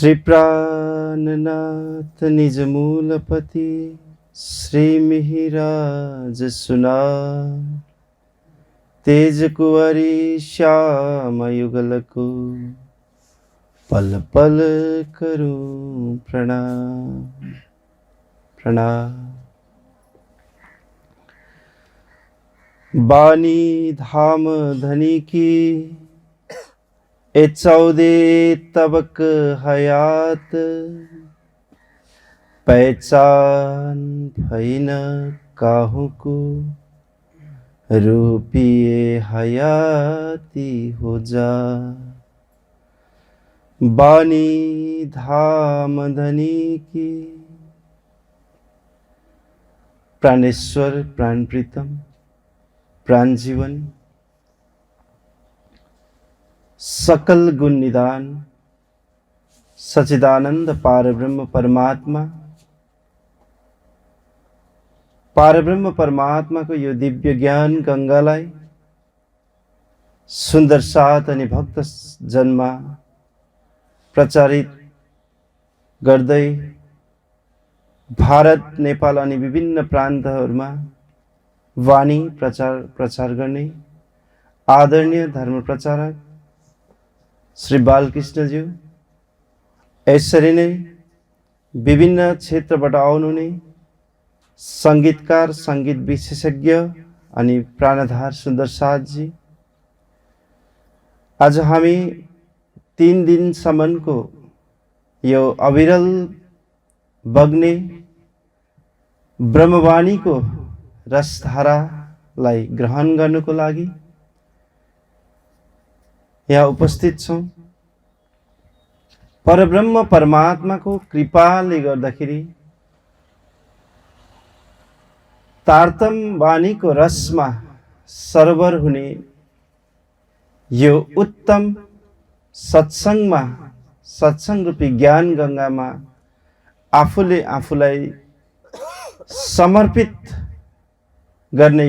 श्री प्राणनाथ निज मूलपति श्री मिहिराज सुना तेज कुंवरी श्याम युगलको पल पल करूं प्रणाम प्रणाम। बानी धाम धनी की ए 14 तबक हयात पहचान भइन काहू को रूपिए हयाती हो जा। बानी धाम धनी की प्राणेश्वर प्राण प्रीतम प्राण जीवन सकल गुण निदान सच्चिदानंद पारब्रह्म परमात्मा को यो दिव्य ज्ञान गंगालाई सुंदर साथ अनि भक्त जन्मा प्रचारित गर्दै भारत नेपाल अनि विभिन्न प्रान्तहरूमा वाणी प्रचार गर्ने आदरणीय धर्म प्रचारक श्री बालकृष्णज्यू, यसरी नै विभिन्न क्षेत्रबाट आउनुहुने संगीतकार संगीत विशेषज्ञ अनि प्राणधार सुन्दर साथजी, आज हामी 3 दिनसम्मको यो अविरल बग्ने ब्रह्मवाणीको रसधारालाई ग्रहण गर्नको लागि यहाँ उपस्थित छौं। परब्रह्म परमात्माको कृपाले गर्दाखेरि तारतम वाणीको रसमा सरवर हुने यो उत्तम सत्संगमा सत्संग रूपी ज्ञान गंगामा आफूले आफूलाई समर्पित गर्ने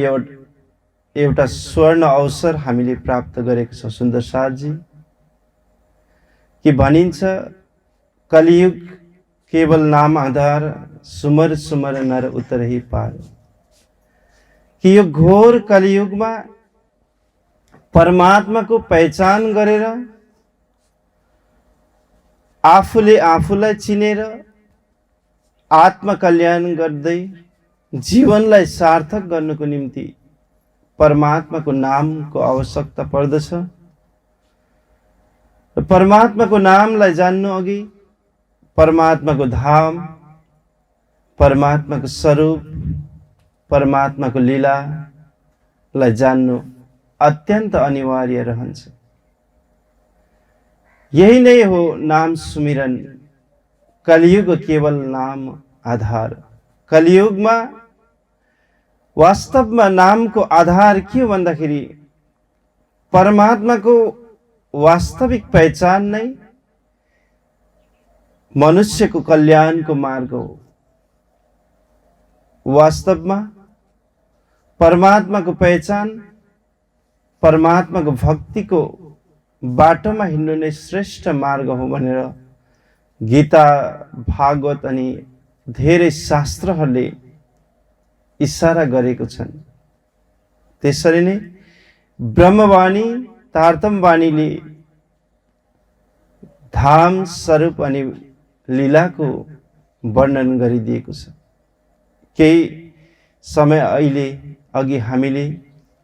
एउटा स्वर्ण अवसर हामीले प्राप्त गरेको छ। सुन्दर साथजी कि भनिन्छ कलियुग केवल नाम आधार सुमर सुमर नर उतरही पार, कि यो घोर कलियुगमा परमात्माको पहिचान गरेर आफूले आफूलाई चिनेर आत्मकल्याण गर्दै जीवनलाई सार्थक गर्नको निम्ति परमात्माको नामको आवश्यकता पर्दछ। परमात्माको नामलाई जान्नु अघि परमात्माको धाम, परमात्माको स्वरूप, परमात्माको लीलालाई जान्नु अत्यन्त अनिवार्य रहन्छ। यही नै हो नाम सुमिरन, कलियुग केवल नाम आधार। कलियुगमा वास्तवमा नामको आधार के हो भन्दाखेरि परमात्माको वास्तविक पहिचान नै मनुष्यको कल्याणको मार्ग हो। वास्तवमा परमात्माको पहिचान, परमात्माको भक्तिको बाटोमा हिँड्नु नै श्रेष्ठ मार्ग हो भनेर गीता, भागवत अनि धेरै शास्त्रहरूले इशारा गरेको छन्। त्यसरी नै ब्रह्मवाणी तारतम वाणीले धाम स्वरूप अनि लीलाको वर्णन गरिदिएको छ। केही समय अहिले अघि हामीले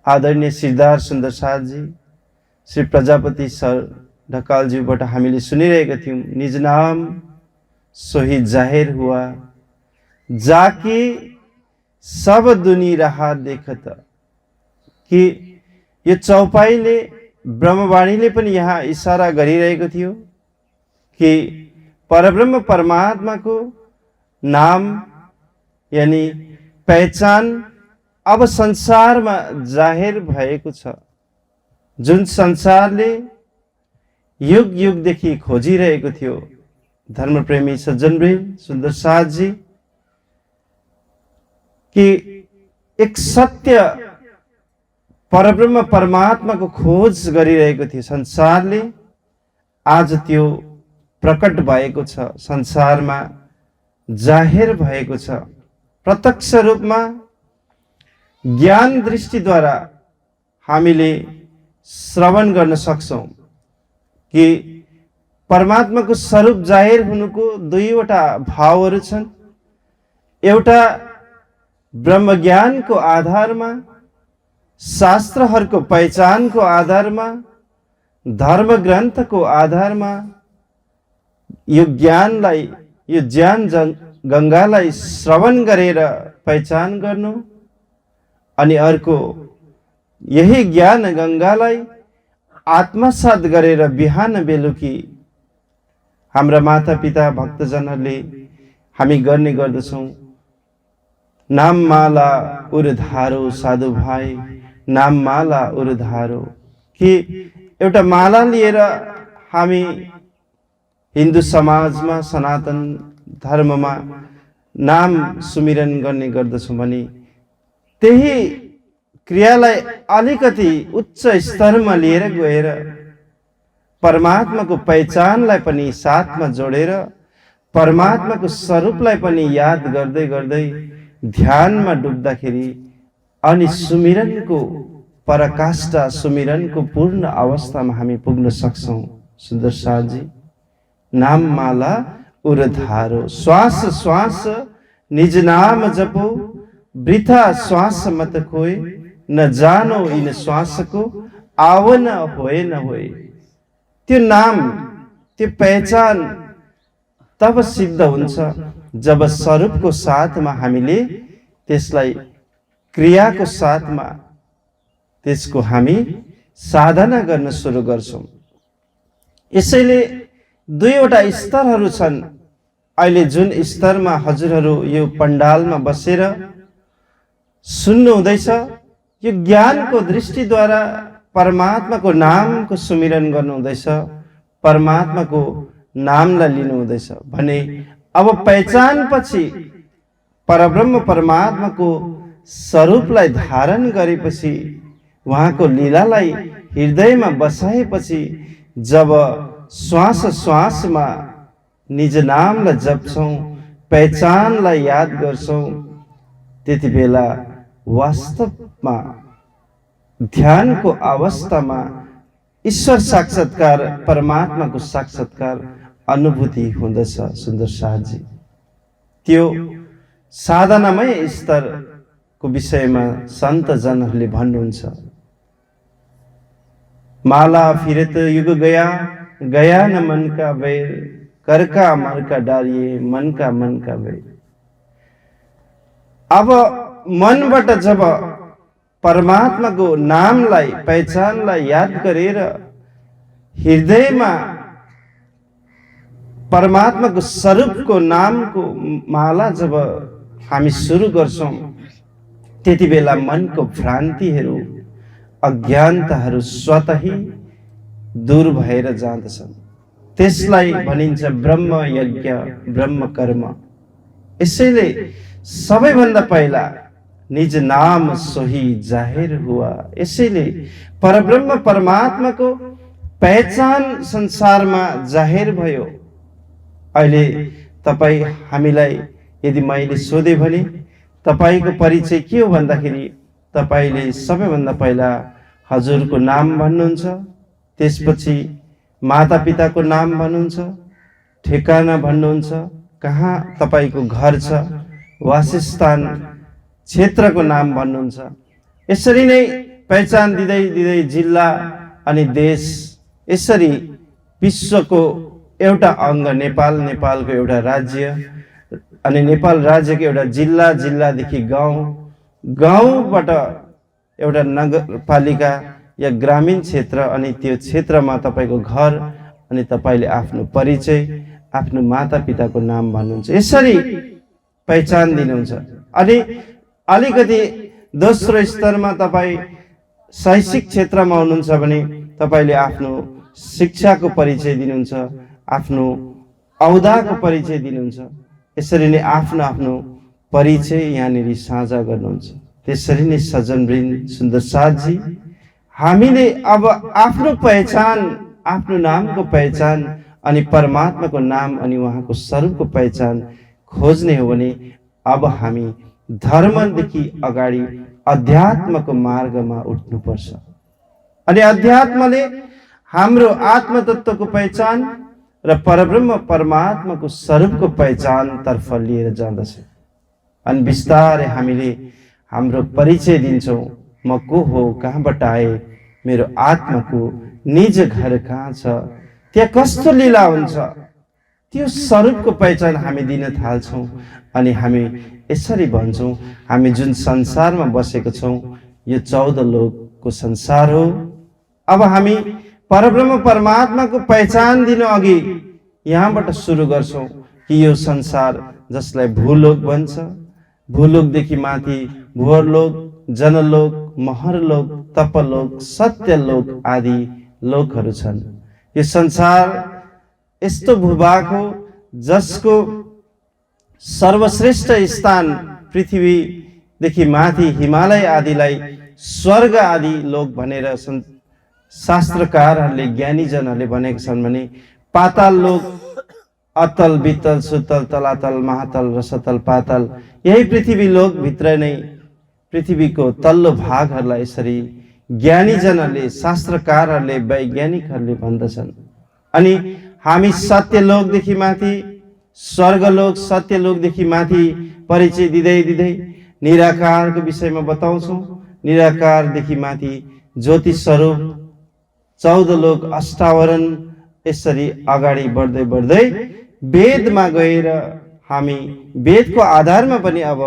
आदरणीय श्रीधर सुन्दर साथजी, श्री प्रजापति सर ढकालज्यूबाट हामीले सुनिरहेका थियौं, निज नाम सोही जाहिर हुआ जाके सब दुनी रहा देखत, कि यो चौपाईले ब्रह्मवाणीले पनि यहाँ इशारा गरिरहेको थियो कि परब्रह्म परमात्माको नाम यानी पहिचान अब संसारमा जाहेर भएको छ। जुन संसारले युग युगदेखि खोजिरहेको थियो। धर्मप्रेमी सज्जनवृन्द, सुन्दर साथजी, कि एक सत्य परब्रह्म परमात्माको खोज गरिरहेको थियो संसारले। आज त्यो प्रकट भएको छ, संसारमा जाहेर भएको छ। प्रत्यक्ष रूपमा ज्ञान दृष्टिद्वारा हामीले श्रवण गर्न सक्छौं कि परमात्माको स्वरूप जाहेर हुनुको दुईवटा भावहरू छन्। एउटा ब्रह्मज्ञानको आधारमा, शास्त्रहरूको पहिचानको आधारमा, धर्म ग्रन्थको आधारमा यो ज्ञानलाई, यो ज्ञान गंगालाई श्रवण गरेर पहिचान गर्नु, अनि अर्को यही ज्ञान गंगालाई आत्मसात गरेर बिहान बेलुकी हाम्रा मातापिता भक्तजनहरूले हामी गर्ने गर्दछौं। नाममाला उर्धारो साधु भाइ, नाममाला उर्धारो, कि एउटा माला लिएर हामी हिन्दू समाजमा, सनातन धर्ममा नाम सुमिरन गर्ने गर्दछौं भने त्यही क्रियालाई अलिकति उच्च स्तरमा लिएर गएर परमात्माको पहिचानलाई पनि साथमा जोडेर परमात्माको स्वरूपलाई पनि याद गर्दै गर्दै ध्यानमा डुब्दाखेरि अनि सुमिरनको पराकाष्ठा, सुमिरनको पूर्ण अवस्थामा हामी पुग्न सक्छौं। सुन्दर साथजी, नाममाला उर्धारो, श्वास श्वास निज नाम जपो, वृथा श्वास मत खोए, न जानो इन श्वास को आव न होए न होए। त्यो नाम, त्यो पहिचान तब सिद्ध हुन्छ जब स्वरूपको साथमा हामीले त्यसलाई क्रियाको साथमा त्यसको हामी साधना गर्न सुरु गर्छौं। यसैले दुईवटा स्तरहरू छन्। अहिले जुन स्तरमा हजुरहरू यो पण्डालमा बसेर सुन्नु हुँदैछ, यो ज्ञानको दृष्टिद्वारा परमात्माको नामको सुमिरन गर्नु हुँदैछ, परमात्माको नामलाई लिनु हुँदैछ भने अब पहिचान पछि परब्रह्म परमात्माको स्वरूपलाई धारण गरेपछि, उहाँको लीलालाई हृदयमा बसाएपछि जब श्वास श्वासमा निज नामलाई जप्छौं, पहिचानलाई याद गर्छौं, त्यति बेला वास्तवमा ध्यानको अवस्थामा ईश्वर साक्षात्कार, परमात्माको साक्षात्कार अनुभूति हुँदछ। सुन्दर साथजी, त्यो साधनामय स्तरको विषयमा सन्त जनहरूले भन्नुहुन्छ, माला फिरत युग गया, गया न मन का बैर, कर का मर का डारिए, मन का बैर। अब मनबाट जब परमात्माको नामलाई, पहिचानलाई याद गरेर हृदयमा परमात्माको स्वरूपको नामको माला जब हामी सुरु गर्छौं, त्यति बेला मनको भ्रान्तिहरू, अज्ञानताहरू स्वतः दूर भएर जाँदछन्। त्यसलाई भनिन्छ ब्रह्म यज्ञ, ब्रह्म कर्म। यसैले सबैभन्दा पहिला निज नाम सोही जाहिर हुआ। यसैले परब्रह्म परमात्माको पहिचान संसारमा जाहिर भयो। अहिले तपाई हामीलाई यदि मैले सोधे भने तपाईको परिचय के हो भन्दाखेरि तपाईले सबैभन्दा पहिला हजुरको नाम भन्नुहुन्छ, त्यसपछि मातापिताको नाम भन्नुहुन्छ, ठेगाना भन्नुहुन्छ, कहाँ तपाईको घर छ, वासस्थान क्षेत्रको नाम भन्नुहुन्छ। यसरी नै पहिचान दिँदै दिँदै जिल्ला अनि देश, यसरी विश्वको एउटा अङ्ग नेपाल, नेपालको एउटा राज्य अनि नेपाल राज्यको एउटा जिल्ला, जिल्लादेखि गाउँ, गाउँबाट एउटा नगरपालिका या ग्रामीण क्षेत्र अनि त्यो क्षेत्रमा तपाईको घर अनि तपाईले आफ्नो परिचय, आफ्नो मातापिताको नाम भन्नुहुन्छ। यसरी पहिचान दिनुहुन्छ। अनि अलिकति दोस्रो स्तरमा तपाई शैक्षिक क्षेत्रमा हुनुहुन्छ भने तपाईले आफ्नो शिक्षाको परिचय दिनुहुन्छ, आफ्नो औदाको परिचय दिनुहुन्छ। यसरी नै आफ्नो आफ्नो परिचय यहाँनिर साझा गर्नुहुन्छ। त्यसरी नै सज्जनवृन्द, सुन्दर साथजी, हामीले अब आफ्नो पहिचान, आफ्नो नामको पहिचान अनि परमात्माको नाम अनि उहाँको स्वरूपको पहिचान खोज्ने हो भने अब हामी धर्मदेखि अगाडि अध्यात्मको मार्गमा उठ्नुपर्छ। अनि अध्यात्मले हाम्रो आत्मतत्वको पहिचान र परब्रह्म परमात्माको स्वरूपको पहिचान तर्फ लिएर जाँदछ। अनि बिस्तारै हामीले हाम्रो परिचय दिन्छौँ, म को हो, कहाँबाट आए, मेरो आत्माको निज घर कहाँ छ, त्यहाँ कस्तो लीला हुन्छ, त्यो स्वरूपको पहिचान हामी दिन थाल्छौँ। अनि हामी यसरी भन्छौँ, हामी जुन संसारमा बसेको छौँ यो 14 लोकको संसार हो। अब हामी परब्रह्म परमात्माको पहिचान दिनु अघि यहाँबाट सुरु गर्छौँ कि यो संसार जसलाई भूलोक भन्छ, भूलोकदेखि माथि भुवरलोक, जनलोक, महरलोक, तपलोक, सत्यलोक आदि लोकहरू छन्। यो संसार यस्तो भूभाग हो जसको सर्वश्रेष्ठ स्थान पृथ्वीदेखि माथि हिमालय आदिलाई स्वर्ग आदि लोक भनेर शास्त्रकारहरूले, ज्ञानीजनहरूले भनेका छन् भने पाताल लोक, अतल, वितल, सुतल, तलातल, महातल, रसतल, पाताल, यही पृथ्वी लोक भित्र नै पृथ्वीको तल्लो भागहरूलाई यसरी ज्ञानीजनहरूले, शास्त्रकारहरूले, वैज्ञानिकहरूले भन्दछन्। अनि हामी सत्यलोकदेखि माथि स्वर्गलोक, सत्यलोकदेखि माथि परिचय दिँदै दिँदै निराकारको विषयमा बताउँछौँ। निराकारदेखि माथि ज्योति स्वरूप, 14 लोक, अष्टावरण, यसरी अगाडि बढ्दै बढ्दै वेदमा गएर हामी वेदको आधारमा पनि अब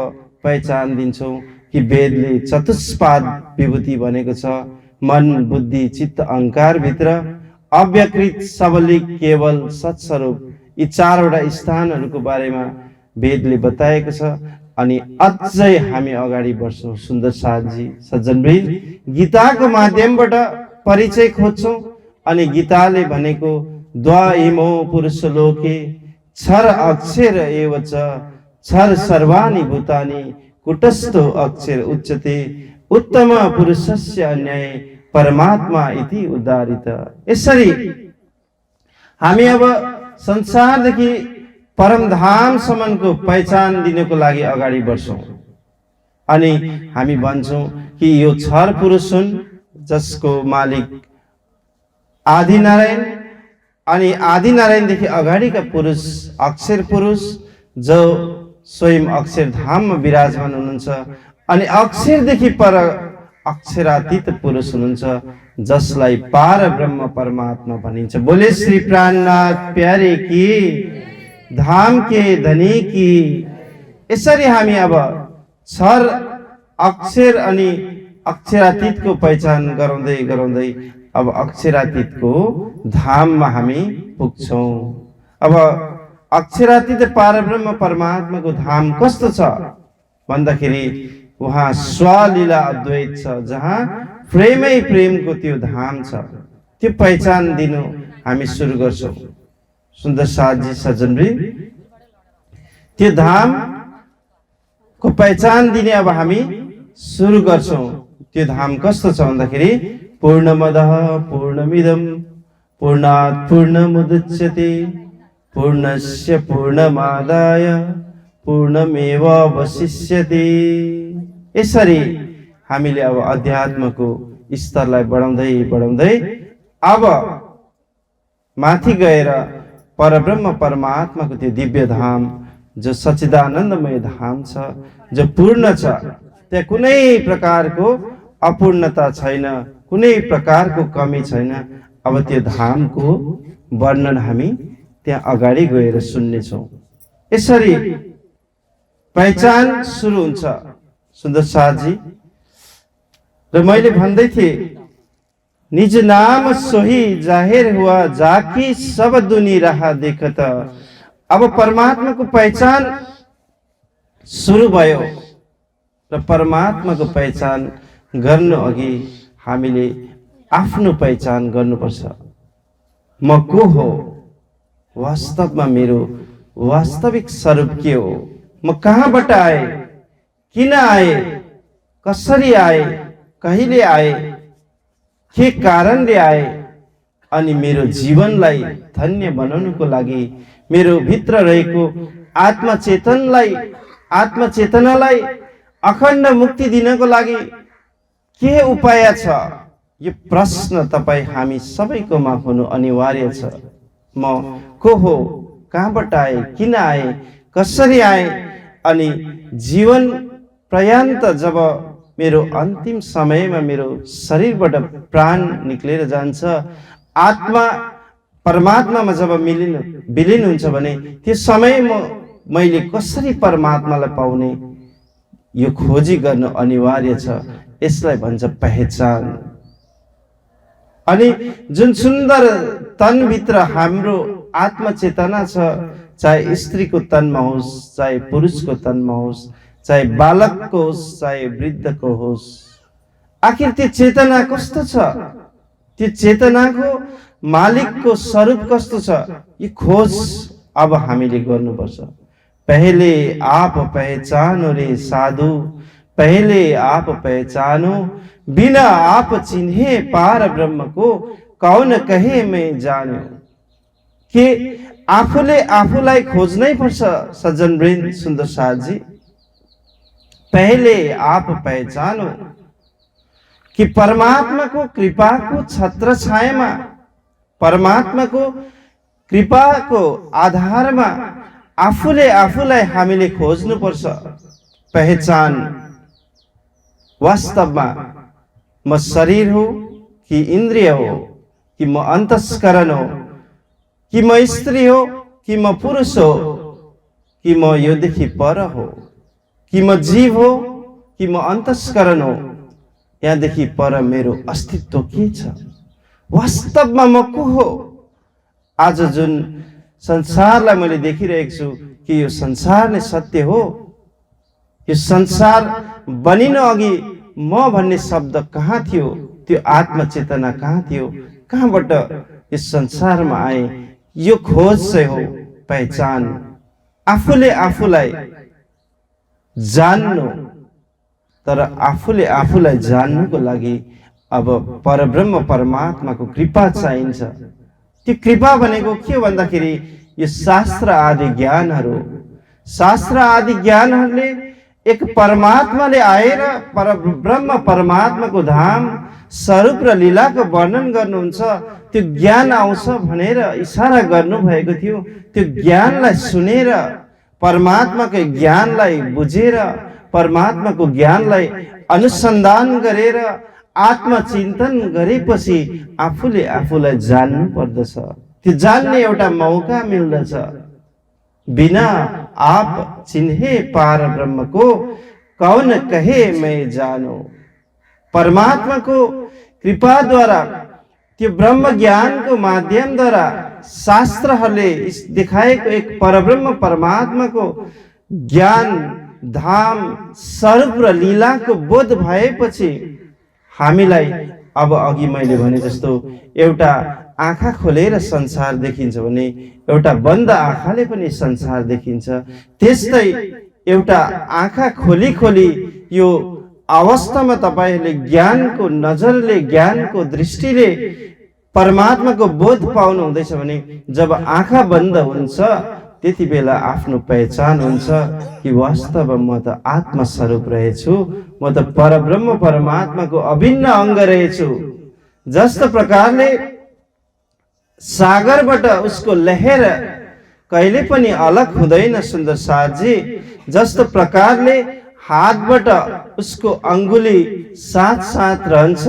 पहिचान दिन्छौँ कि वेदले चतुष्पाद विभूति भनेको छ। मन, बुद्धि, चित्त, अहङ्कार भित्र अव्यकृत, सबलिक, केवल, सत्स्वरूप, यी 4वटा स्थानहरूको बारेमा वेदले बताएको छ। अनि अझै हामी अगाडि बढ्छौँ। सुन्दर साथजी, सज्जनवृन्द, गीताको माध्यमबाट परिचय खोज्छौँ। अनि गीताले भनेको द्वाइमो पुरुष लोके क्षर अक्षर एव च क्षर सर्वाणि भूतानि कुटस्थो अक्षर उच्यते उत्तम पुरुषस्य अन्याय परमात्मा इति उदारित। यसरी हामी अब संसारदेखि परमधामसम्मको पहिचान दिनको लागि अगाडि बढ्छौँ। अनि हामी भन्छौँ कि यो क्षर पुरुष हुन् जसको मालिक आदिनारायण, अनि आदिनारायणदेखि अगाडिका पुरुष अक्षर पुरुष जो स्वयं अक्षरधाममा विराजमान हुनुहुन्छ। अनि अक्षरदेखि पर अक्षरातीत पुरुष हुनुहुन्छ जसलाई पार ब्रह्म परमात्मा भनिन्छ। बोले श्री प्राणनाथ प्यारे की, धाम के धनी की। यसरी हामी अब क्षर, अक्षर अनि अक्षरातीतको पहिचान गराउँदै गराउँदै अब अक्षरातीतको धाममा हामी पुग्छौँ। अब अक्षरातीत पारब्रह्म परमात्माको धाम कस्तो छ भन्दाखेरि वहाँ स्वलीला अद्वैत छ, जहाँ प्रेमै प्रेमको त्यो धाम छ। त्यो पहिचान दिनु हामी सुरु गर्छौँ। सुन्दर साथजी, सज्जनवृन्द, त्यो धाम को पहिचान दिने अब हामी सुरु गर्छौँ। त्यो धाम कस्तो छ भन्दाखेरि पूर्णमदः पूर्णमिदं पूर्णात् पूर्णमुदच्यते पूर्णस्य पूर्णमादाय पूर्णमेवावशिष्यते। यसरी हामीले अब अध्यात्मको स्तरलाई बढाउँदै बढाउँदै अब माथि गएर परब्रह्म परमात्माको त्यो दिव्य धाम जो सच्चिदानन्दमय धाम छ, जो पूर्ण छ, त्यहाँ कुनै प्रकारको अपूर्णता छैन, कुनै प्रकारको कमी छैन। अब त्यो धामको वर्णन हामी त्यहाँ अगाडि गएर सुन्नेछौँ। यसरी पहिचान सुरु हुन्छ। सुन्दर साथजी, र मैले भन्दै थिएँ निज नाम सोही जाहिर हुआ जाकी सब दुनी रहा देखत। अब परमात्माको पहिचान सुरु भयो र परमात्माको पहिचान गर्नु अघि हामीले आफ्नो पहिचान गर्नुपर्छ। म को हो, वास्तवमा मेरो वास्तविक स्वरूप के हो, म कहाँबाट आए, किन आए, कसरी आए, कहिले आए, के कारणले आए, अनि मेरो जीवनलाई धन्य बनाउनको लागि मेरो भित्र रहेको आत्मचेतनालाई अखण्ड मुक्ति दिनको लागि के उपाय छ? यो प्रश्न तपाईँ हामी सबैकोमा हुनु अनिवार्य छ। म को हो, कहाँबाट आए, किन आए, कसरी आए, अनि जीवन पर्यन्त जब मेरो अन्तिम समयमा मेरो शरीरबाट प्राण निक्लेर जान्छ, आत्मा परमात्मामा जब विलीन हुन्छ भने त्यो समय मैले कसरी परमात्मालाई पाउने, यो खोजी गर्नु अनिवार्य छ। यसलाई भन्छ पहिचान। अनि जुन सुन्दर तनभित्र हाम्रो आत्मचेतना छ, चाहे स्त्रीको तनमा होस्, चाहे पुरुषको तनमा होस्, चाहे बालकको होस्, चाहे वृद्धको होस्, आखिर त्यो चेतना कस्तो छ, त्यो चेतनाको मालिकको स्वरूप कस्तो छ, यो खोज अब हामीले गर्नुपर्छ। पहले आप पहचानो रे साधु, पहले आप पहचानो, बिना आप चिन्हे पार ब्रह्म को कौन कहे मैं जानो। कि आफूले आफूलाई खोज्नै पर्छ सज्जन वृन्द, सुन्दर साथजी। पहले आप पहचानो कि परमात्माको कृपाको छत्र छायामा, परमात्माको कृपाको आधारमा आफूले आफूलाई हामीले खोज्नुपर्छ। पहिचान, वास्तवमा म शरीर हो कि इन्द्रिय हो, कि म अन्तस्करण हो, कि म स्त्री हो, कि म पुरुष हो, कि म योदेखि पर हो, कि म जीव हो, कि म अन्तस्करण हो, यहाँदेखि पर मेरो अस्तित्व के छ? वास्तवमा म को हो? आज जुन संसारलाई मैले देखिरहेको छु कि यो संसार नै सत्य हो, यो संसार बनिन अघि म भन्ने शब्द कहाँ थियो? त्यो आत्मचेतना कहाँ थियो? कहाँबाट यस संसारमा आए? यो खोज चाहिँ हो पहिचान। आफूले आफूलाई जान्नु, तर आफूले आफूलाई जान्नुको लागि अब परब्रह्म परमात्माको कृपा चाहिन्छ। त्यो कृपा भनेको के भन्दाखेरि यो शास्त्र आदि ज्ञानहरू, शास्त्र आदि ज्ञानहरूले एक परमात्माले आएर परब्रह्म परमात्माको धाम स्वरूप र लीलाको वर्णन गर्नुहुन्छ। त्यो ज्ञान आउँछ भनेर इशारा गर्नुभएको थियो। त्यो ज्ञानलाई सुनेर, परमात्माको ज्ञानलाई बुझेर, परमात्माको ज्ञानलाई अनुसन्धान गरेर, आत्मचिन्तन गरेपछि आफूले आफूलाई जान्नु पर्दछ। त्यो जान्ने एउटा मौका मिल्दछ। बिना आप चिन्हे पार ब्रह्म को कौन कहे मैं जानो। परमात्माको कृपाद्वारा, त्यो ब्रह्म ज्ञानको माध्यमद्वारा शास्त्रहरूले देखाएको एक परब्रह्म परमात्माको ज्ञान, धाम, स्वरूप र लीलाको बोध भएपछि हामीलाई अब अघि मैले भने जस्तो एउटा आँखा खोलेर संसार देखिन्छ भने एउटा बन्द आँखाले पनि संसार देखिन्छ। त्यस्तै एउटा आँखा खोली खोली यो अवस्थामा तपाईहरुले ज्ञानको नजरले, ज्ञानको दृष्टिले परमात्माको बोध पाउनु हुँदैछ भने जब आँखा बन्द हुन्छ त्यति बेला आफ्नो पहिचान हुन्छ कि वास्तवमा म त आत्मा स्वरूप रहेछु, म त परब्रह्म परमात्माको अभिन्न अंग रहेछु। जस्तो प्रकारले सागरबाट उसको लहर कहिले पनि अलग हुँदैन सुन्दर साथजी, जस्तो प्रकारले हातबाट उसको अंगुली साथ साथ रहन्छ,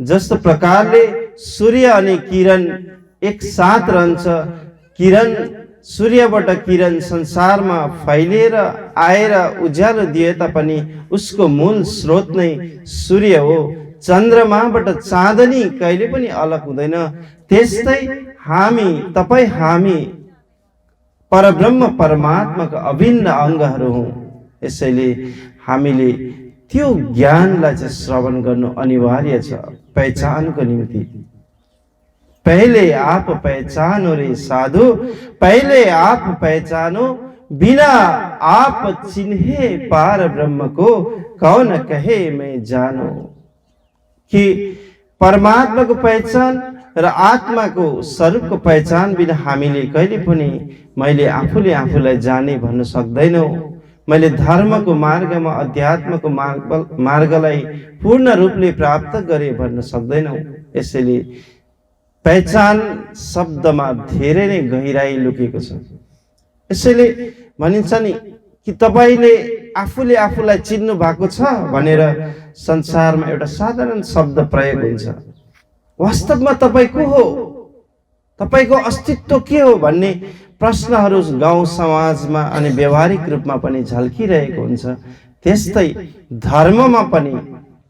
जस्तो प्रकारले सूर्य अनि किरण एक साथ रहन्छ। किरण, सूर्यबाट किरण संसारमा फैलिएर आएर उज्यालो दिए तापनि उसको मूल स्रोत नै सूर्य हो। चन्द्रमाबाट चाँदनी कहिले पनि अलग हुँदैन। त्यस्तै हामी, तपाई हामी परब्रह्म परमात्माको अभिन्न अंगहरू हौं। यसैले हामीले त्यो ज्ञानलाई चाहिँ श्रवण गर्नु अनिवार्य छ पहिचानको निम्ति। पहले आप पहचानो रे साधु, पहले आप पहचानो, बिना आप चिन्हे पार ब्रह्म को कौन कहे मैं जानो। कि परमात्मा को पहचान र आत्माको स्वरूपको पहिचान बिना हामीले कहिले पनि मैले आफूले आफूलाई जाने भन्न सक्दैनौँ। मैले धर्मको मार्गमा अध्यात्मको मार्गलाई पूर्ण रूपले प्राप्त गरे भन्न सक्दैनौँ। यसैले पहिचान शब्दमा धेरै नै गहिराई लुकेको छ। यसैले भनिन्छ नि कि तपाईले आफूले आफूलाई चिन्नु भएको छ भनेर संसारमा एउटा साधारण शब्द प्रयोग हुन्छ। वास्तवमा तपाईँ को हो, तपाईको अस्तित्व के हो भन्ने प्रश्नहरू गाउँ समाजमा अनि व्यवहारिक रूपमा पनि झल्किरहेको हुन्छ। त्यस्तै धर्ममा पनि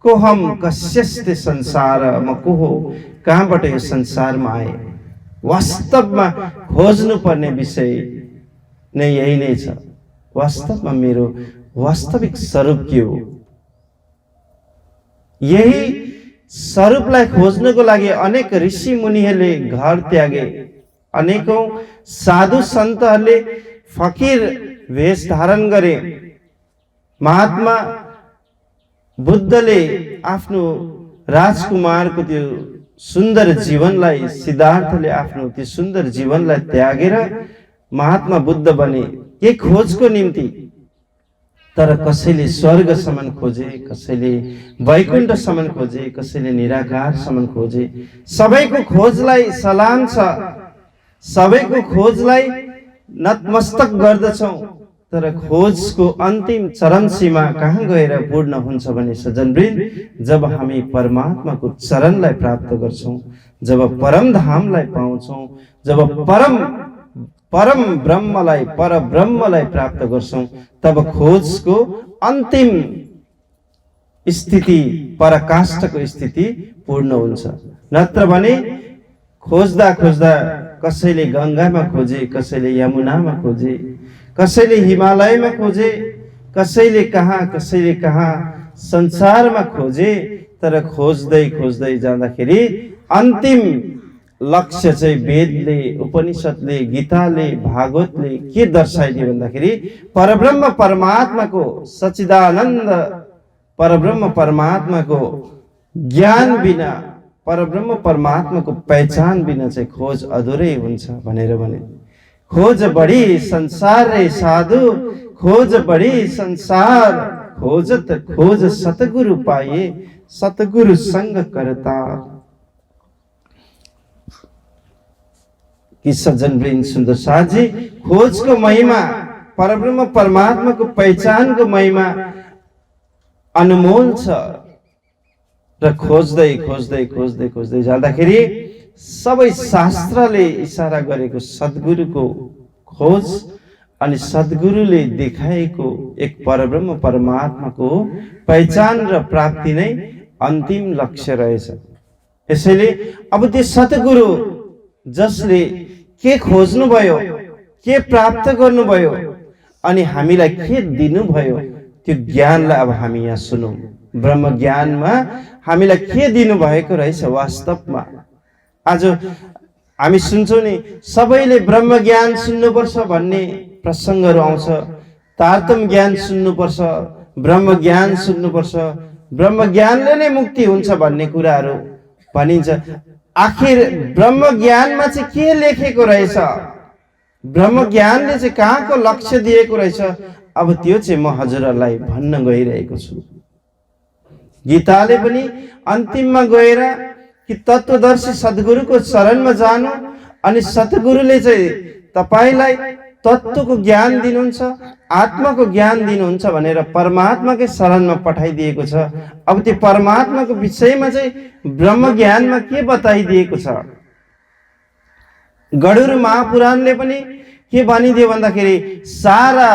को हम कस्यस्ते संसार, म को हो, कहाँबाट यो संसारमा आए, वास्तवमा खोज्नु पर्ने विषय नै यही नै छ। वास्तवमा मेरो वास्तविक स्वरूप के हो? यही स्वरूपलाई खोज्नको लागि अनेक ऋषि मुनिहरूले घर त्यागे, अनेकौं साधु सन्तहरूले फकीर वेश धारण गरे। महात्मा बुद्धले आफ्नो राजकुमारको त्यो सुन्दर जीवनलाई, सिद्धार्थले आफ्नो त्यो सुन्दर जीवनलाई त्यागेर महात्मा बुद्ध बने के खोजको निम्ति। तर कसैले स्वर्गसम्म खोजे, कसैले वैकुण्ठसम्म खोजे, कसैले निराकारसम्म खोजे। सबैको खोजलाई सलाम छ, सबैको खोजलाई नतमस्तक गर्दछौं। तर खोजको अन्तिम चरम सीमा कहाँ गएर पूर्ण हुन्छ भने सज्जनवृन्द, जब हामी परमात्माको चरणलाई प्राप्त गर्छौं, जब परम धामलाई पाउँछौं, जब परम ब्रह्मलाई, पर ब्रह्मलाई प्राप्त गर्छौं, तब खोजको अन्तिम स्थिति, पराकाष्ठको स्थिति पूर्ण हुन्छ। नत्र भने खोज्दा खोज्दा कसैले गंगामा खोजे, कसैले यमुनामा खोजे, कसैले हिमालयमा खोजे, कसैले कहाँ संसारमा खोजे। तर खोज्दै खोज्दै जाँदाखेरि अन्तिम लक्ष्य चाहिँ वेदले, उपनिषदले, गीताले, भागवतले के दर्शाइदियो भन्दाखेरि परब्रह्म परमात्माको सच्चिदानन्द परब्रह्म परमात्माको ज्ञान बिना, परब्रह्म परमात्माको पहिचान बिना चाहिँ खोज अधुरै हुन्छ भनेर भने। खोज बढी संसार रे साधु, खोज बढी संसार, खोज सतगुरु पाए, सतगुरु संग करता। कि सज्जनवृन्द, सुन्दर साथी, खोजको महिमा, परब्रह्म परमात्माको पहिचानको महिमा अनमोल छ। र खोज्दै खोज्दै खोज्दै खोज्दै जाँदाखेरि सबै शास्त्रले इशारा गरेको सद्गुरुको खोज अनि सद्गुरुले देखाएको एक परब्रह्म परमात्माको पहिचान र प्राप्ति नै अन्तिम लक्ष्य रहेछ। यसैले अब त्यो सद्गुरु जसले के खोज्नुभयो, के प्राप्त गर्नुभयो अनि हामीलाई के दिनुभयो, त्यो ज्ञानलाई अब हामी यहाँ सुनौं। ब्रह्म ज्ञानमा हामीलाई के दिनुभएको रहेछ वास्तवमा। आज हामी सुन्छौं नि, सबैले ब्रह्म ज्ञान सुन्नुपर्छ भन्ने प्रसङ्गहरू आउँछ। तारतम ज्ञान सुन्नुपर्छ, ब्रह्म ज्ञान सुन्नुपर्छ, ब्रह्म ज्ञानले नै मुक्ति हुन्छ भन्ने कुराहरू भनिन्छ। आखिर ब्रह्म ज्ञानमा चाहिँ के लेखेको रहेछ, ब्रह्म ज्ञानले चाहिँ कहाँको लक्ष्य दिएको रहेछ, अब त्यो चाहिँ म हजुरहरूलाई भन्न गइरहेको छु। गीताले पनि अन्तिममा गएर कि तत्वदर्शी सद्गुरुको शरणमा जानु अनि सद्गुरुले चाहिँ तपाईलाई तत्वको ज्ञान दिनुहुन्छ, आत्माको ज्ञान दिनुहुन्छ भनेर परमात्माकै शरणमा पठाइदिएको छ। अब त्यो परमात्माको विषयमा चाहिँ ब्रह्म ज्ञानमा के बताइदिएको छ? गडुर महापुराणले पनि के भनिदियो भन्दाखेरि सारा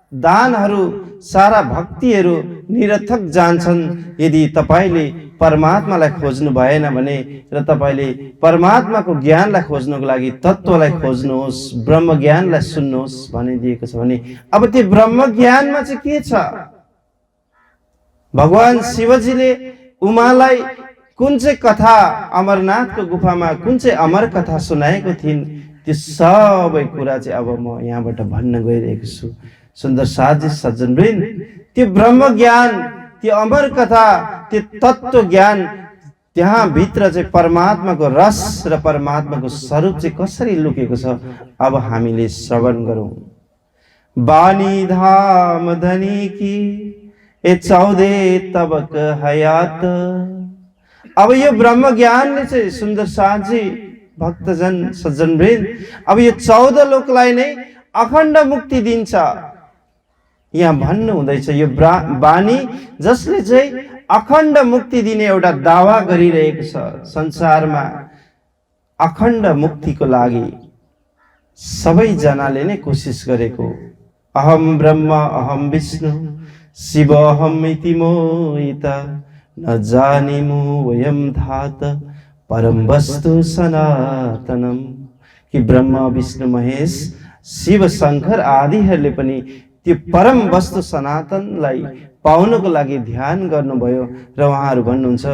दानहरू, सारा भक्तिहरू निरर्थक जान्छन् यदि तपाईले परमात्मालाई खोज्नु भएन भने, र तपाईले परमात्माको ज्ञानलाई खोज्नको लागि तत्वलाई खोज्नुहोस्, ब्रह्म ज्ञानलाई सुन्नुहोस् भनिदिएको छ भने अब त्यो ब्रह्म ज्ञानमा चाहिँ के छ? भगवान शिवजीले उमालाई कुन चाहिँ कथा अमरनाथको गुफामा कुन चाहिँ अमर कथा सुनाएको थिइन्, त्यो सबै कुरा चाहिँ अब म यहाँबाट भन्न गइरहेको छु। सुन्दर साथी सज्जनवृन्द, त्यो ब्रह्म ज्ञान, त्यो अमर कथा, त्यो तत्व ज्ञान, त्यहाँ भित्र चाहिँ परमात्माको रस र परमात्माको स्वरूप चाहिँ कसरी लुकेको छ अब हामीले श्रवण गरौँ। बानी धाम धनी की ए 14 तबक हयात। अब यो ब्रह्म ज्ञानले चाहिँ सुन्दर साथी भक्तजन सज्जनवृन्द अब यो 14 लोकलाई नै अखण्ड मुक्ति दिन्छ यहाँ भन्नु हुँदैछ। यो बानी जसले चाहिँ अखण्ड मुक्ति दिने एउटा दावा गरिरहेको छ। संसारमा अखण्ड मुक्तिको लागि सबैजनाले नै कोसिस गरेको। अहम ब्रह्म अहम विष्णु शिव अहम इति मोहित न जानिमु वयम धात परम वस्तु सनातनम। कि ब्रह्म विष्णु महेश शिव शंकर आदिहरूले पनि त्यो परम वस्तु सनातनलाई पाउनको लागि ध्यान गर्नुभयो र उहाँहरू भन्नुहुन्छ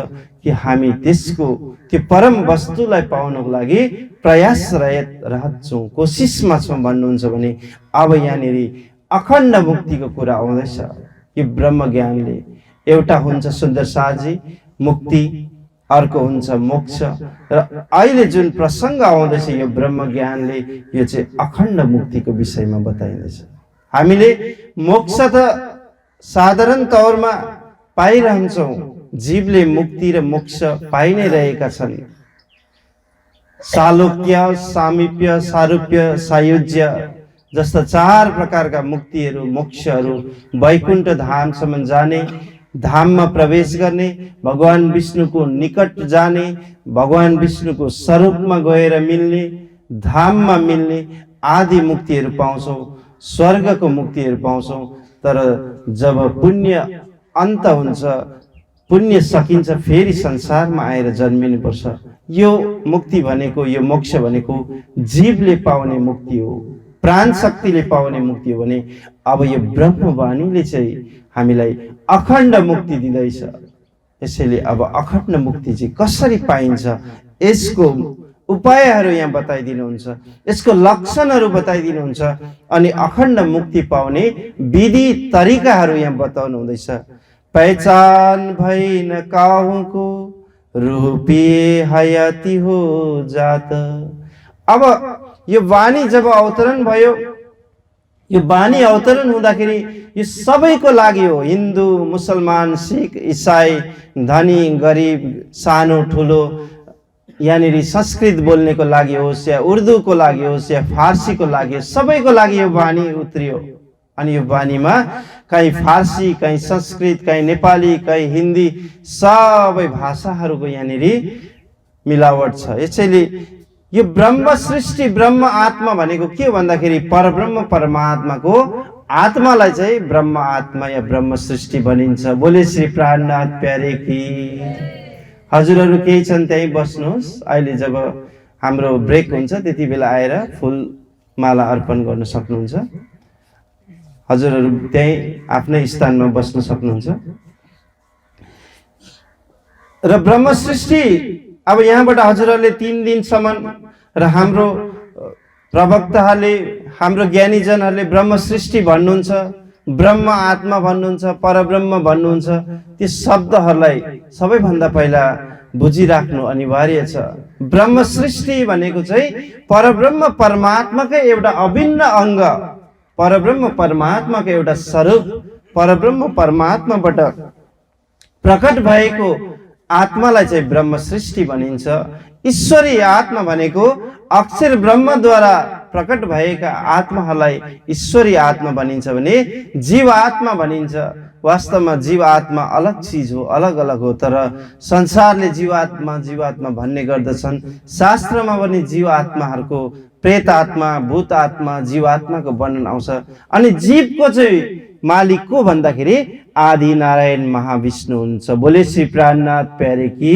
कि हामी त्यसको त्यो परम वस्तुलाई पाउनको लागि प्रयासरत छौँ, कोसिसमा छौँ भन्नुहुन्छ भने अब यहाँनिर अखण्ड मुक्तिको कुरा आउँदैछ। यो ब्रह्म ज्ञानले एउटा हुन्छ सुन्दर साजी मुक्ति, अर्को हुन्छ मोक्ष र अहिले जुन प्रसङ्ग आउँदैछ यो ब्रह्म ज्ञानले यो चाहिँ अखण्ड मुक्तिको विषयमा बताइँदैछ। हामीले मोक्ष त साधारण तौरमा पाइरहन्छौँ, जीवले मुक्ति र मोक्ष पाइ नै रहेका छन्। सालोक्य सामिप्य सारूप्य सायुज्य जस्ता 4 प्रकारका मुक्तिहरू मोक्षहरू, वैकुण्ठ धामसम्म जाने, धाममा प्रवेश गर्ने, भगवान विष्णुको निकट जाने, भगवान विष्णुको स्वरूपमा गएर मिल्ने, धाममा मिल्ने आदि मुक्तिहरू पाउँछौँ, स्वर्गको मुक्तिहरू पाउँछौँ। तर जब पुण्य अन्त हुन्छ, पुण्य सकिन्छ, फेरि संसारमा आएर जन्मिनुपर्छ। यो मुक्ति भनेको, यो मोक्ष भनेको जीवले पाउने मुक्ति हो, प्राण शक्तिले पाउने मुक्ति हो भने अब यो ब्रह्मवाणीले चाहिँ हामीलाई अखण्ड मुक्ति दिँदैछ। यसैले अब अखण्ड मुक्ति चाहिँ कसरी पाइन्छ यसको उपायहरू यहाँ बताइदिनुहुन्छ, यसको लक्षणहरू बताइदिनुहुन्छ अनि अखण्ड मुक्ति पाउने विधि तरिकाहरू यहाँ बताउनु हुँदैछ। पहचान भई न काहुको रूपिए हयाती हो जात। अब यो वाणी जब अवतरण भयो, यो वाणी अवतरण हुँदाखेरि यो सबैको लागि हो, हिन्दू मुसलमान सिख इसाई धनी गरिब सानो ठुलो, यहाँनिर संस्कृत बोल्नेको लागि होस् या उर्दूको लागि होस् या फारसीको लागि होस्, सबैको लागि यो वाणी उत्रियो। अनि यो वाणीमा कहीँ फारसी, कहीँ संस्कृत, कहीँ नेपाली, कहीँ हिन्दी, सबै भाषाहरूको यहाँनिर मिलावट छ। यसैले यो ब्रह्म सृष्टि ब्रह्म आत्मा भनेको के भन्दाखेरि परब्रह्म परमात्माको आत्मालाई चाहिँ ब्रह्म आत्मा या ब्रह्म सृष्टि भनिन्छ। बोले श्री प्राणनाथ प्यारे की। हजुरहरू केही छन् त्यहीँ बस्नुहोस्, अहिले जब हाम्रो ब्रेक हुन्छ त्यति बेला आएर फुल माला अर्पण गर्न सक्नुहुन्छ। हजुरहरू त्यहीँ आफ्नै स्थानमा बस्न सक्नुहुन्छ। र ब्रह्म सृष्टि अब यहाँबाट हजुरहरूले 3 दिनसम्म र हाम्रो प्रवक्ताहरूले, हाम्रो ज्ञानीजनहरूले ब्रह्म सृष्टि भन्नुहुन्छ, ब्रह्म आत्मा भन्नुहुन्छ, परब्रह्म भन्नुहुन्छ। ती शब्दहरूलाई सबैभन्दा पहिला बुझिराख्नु अनिवार्य छ। ब्रह्म सृष्टि भनेको चाहिँ परब्रह्म परमात्माकै एउटा अभिन्न अङ्ग, परब्रह्म परमात्माको एउटा स्वरूप, परब्रह्म परमात्माबाट प्रकट भएको आत्मालाई चाहिँ ब्रह्म सृष्टि भनिन्छ। ईश्वरीय आत्मा भनेको अक्षर ब्रह्मद्वारा प्रकट भएका आत्माहरूलाई ईश्वरीय आत्मा भनिन्छ भने जीव आत्मा भनिन्छ। वास्तवमा जीव आत्मा अलग चीज हो, अलग अलग हो, तर संसारले जीवात्मा भन्ने गर्दछन्। शास्त्रमा पनि जीव आत्माहरूको प्रेत आत्मा, भूत आत्मा, जीवात्माको वर्णन आउँछ। अनि जीवको चाहिँ मालिक को भन्दाखेरि आदि नारायण महाविष्णु हुन्छ। बोले श्री प्राणनाथ प्यारे की।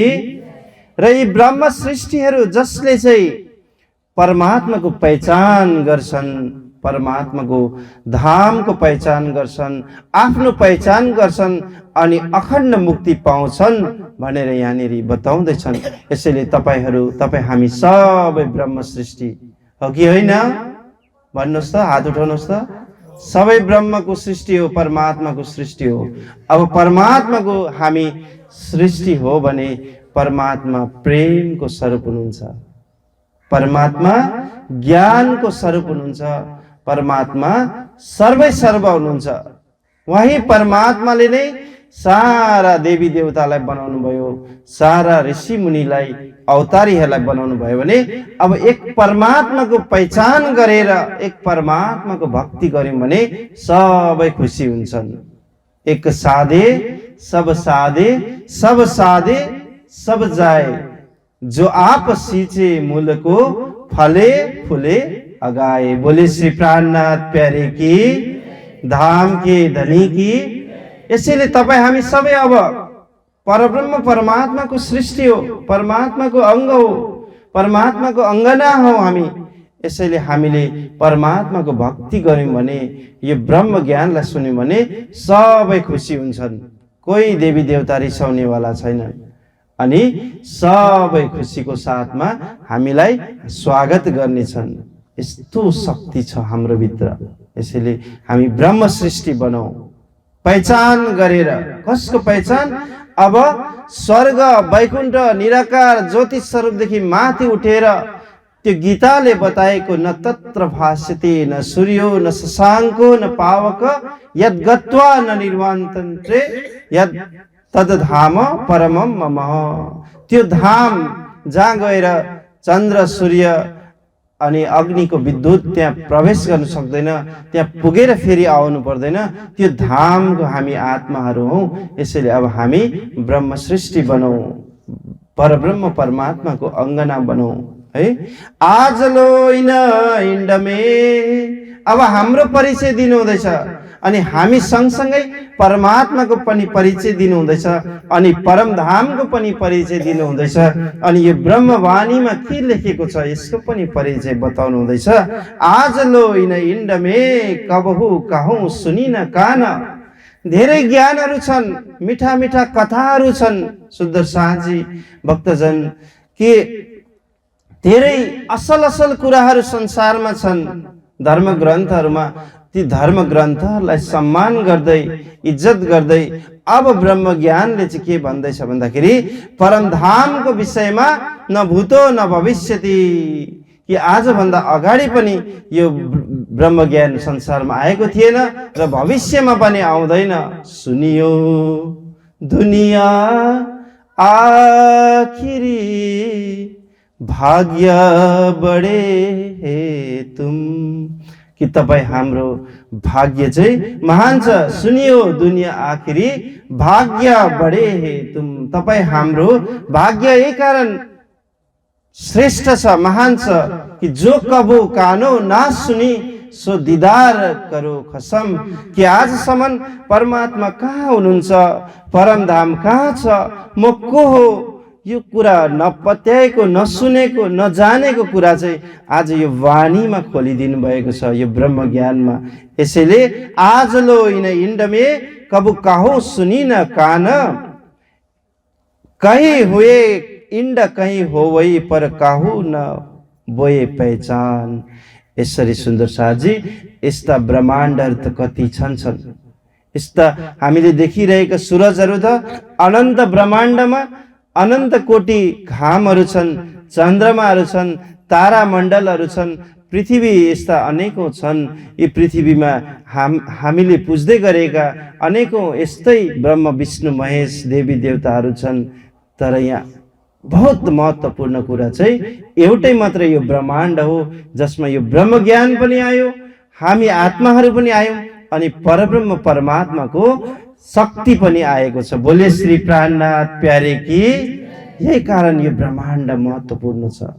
र यी ब्रह्म सृष्टिहरू जसले चाहिँ परमात्माको पहिचान गर्छन्, परमात्माको धामको पहिचान गर्छन्, आफ्नो पहिचान गर्छन् अनि अखण्ड मुक्ति पाउँछन् भनेर यहाँनिर बताउँदैछन्। यसैले तपाईँ हामी सबै ब्रह्म सृष्टि हो कि होइन? भन्नुहोस् त, हात उठाउनुहोस् त। सबै ब्रह्मको सृष्टि हो, परमात्माको सृष्टि हो। अब परमात्माको हामी सृष्टि हो भने परमात्मा प्रेमको स्वरूप हुनुहुन्छ, परमात्मा ज्ञानको स्वरूप हुनुहुन्छ, परमात्मा सर्वै सर्व हुनुहुन्छ। वही परमात्माले नै सारा देवी देवतालाई बनाउनु भयो, सारा ऋषि मुनिलाई अवतारीहरूलाई बनाउनु भयो भने अब एक परमात्माको पहिचान गरेर एक परमात्माको भक्ति गर्यौं भने सबै खुसी हुन्छन्। एक साधे सब साधे, सब साधे सब जाए, जो आप सींचे मूल को फले फूले अगाए। बोले श्री प्राणनाथ प्यारे की, धाम के धनी की। यसैले तपाईं हामी सबै अब परब्रह्म परमात्माको सृष्टि हो, परमात्माको अंग हो, परमात्माको अंगना हो हामी। यसैले हामीले परमात्माको भक्ति गर्यौं भने, यो ब्रह्म ज्ञानलाई सुन्यौं भने सबै खुसी हुन्छन्। कोही देवी देवता रिसाउने वाला छैनन् अनि सबै खुसीको साथमा हामीलाई स्वागत गर्नेछन्। यस्तो शक्ति छ हाम्रो भित्र। यसैले हामी ब्रह्म सृष्टि बनाऊ, पहिचान गरेर। कसको पहिचान? अब स्वर्ग वैकुण्ठ निराकार ज्योति स्वरूपदेखि माथि उठेर त्यो गीताले बताएको न तत्र भास्यते न सूर्यो न शशाङ्को न पावक यद् गत्वा न निर्वान्तन्त्रे यद् तद्धाम परमं मम। त्यो धाम जहाँ गएर चन्द्र सूर्य अनि अग्निको विद्युत त्यहाँ प्रवेश गर्न सक्दैन, त्यहाँ पुगेर फेरि आउनु पर्दैन, त्यो धामको हामी आत्माहरू हौं। यसैले अब हामी ब्रह्म सृष्टि बनाऊ, परब्रह्म परमात्माको अंगना बनाऊ है। आज लो इन इन्डमे, अब हाम्रो परिचय दिनु हुँदैछ अनि हामी सँगसँगै परमात्माको पनि परिचय दिनु हुँदैछ अनि परमधामको पनि परिचय दिनु हुँदैछ अनि यो ब्रह्मवाणीमा के लेखेको छ यसको पनि परिचय बताउनु हुँदैछ। आज लो इन इन्डमे कबहु कहौं सुनिन कान। धेरै ज्ञानहरू छन्, मिठा मिठा कथाहरू छन् सुन्दर साँझी भक्तजन के धेरै असल असल कुराहरू संसारमा छन् धर्म ग्रन्थहरूमा। ती धर्म ग्रन्थहरूलाई सम्मान गर्दै इज्जत गर्दै अब ब्रह्म ज्ञानले चाहिँ के भन्दैछ भन्दाखेरि परमधामको विषयमा न भूतो न भविष्यति, कि आजभन्दा अगाडि पनि यो ब्रह्म ज्ञान संसारमा आएको थिएन र भविष्यमा पनि आउँदैन। सुनियो दुनिया आखिरी भाग्य बडे हे तुम, कि तपाईं हाम्रो भाग्य चाहिँ महान छ। सुनियो दुनिया आखिरी भाग्य बडे हे तुम, तपाईं हाम्रो भाग्य यही कारण श्रेष्ठ छ, महान छ कि जो कबो कानो ना सुनी सो दीदार करो खसम, कि आजसम्म परमात्मा कहाँ हुनुहुन्छ, परमधाम कहाँ छ, म को हो, यो कुरा नपत्याएको नसुनेको नजानेको कुरा चाहिँ आज यो वाणीमा खोलिदिनु भएको छ यो ब्रह्म ज्ञानमा। यसैले आज लो इन इन्डमे कबु कहो सुनी न कान, कहीं हुए इंड कहीं होवई पर काहू न बोए पहिचान। यसरी सुन्दर साजी यस्ता ब्रह्माण्डहरू त कति छन्। यस्ता हामीले देखिरहेका सूरजहरू त अनन्त ब्रह्माण्डमा अनन्त कोटि घामहरू छन्, चन्द्रमाहरू छन्, तारामण्डलहरू छन्, पृथ्वी यस्ता अनेकौं छन्। यी पृथ्वीमा हामीले पुज्दै गरेका अनेकौं यस्तै ब्रह्म विष्णु महेश देवी देवताहरू छन्। तर यहाँ बहुत महत्त्वपूर्ण कुरा चाहिँ एउटै मात्र यो ब्रह्माण्ड हो जसमा यो ब्रह्म ज्ञान पनि आयो, हामी आत्माहरू पनि आयौं अनि परब्रह्म परमात्माको शक्ति पनि आएको छ। बोले श्री प्राणनाथ प्यारे की। यही कारण यो ब्रह्माण्ड महत्त्वपूर्ण छ।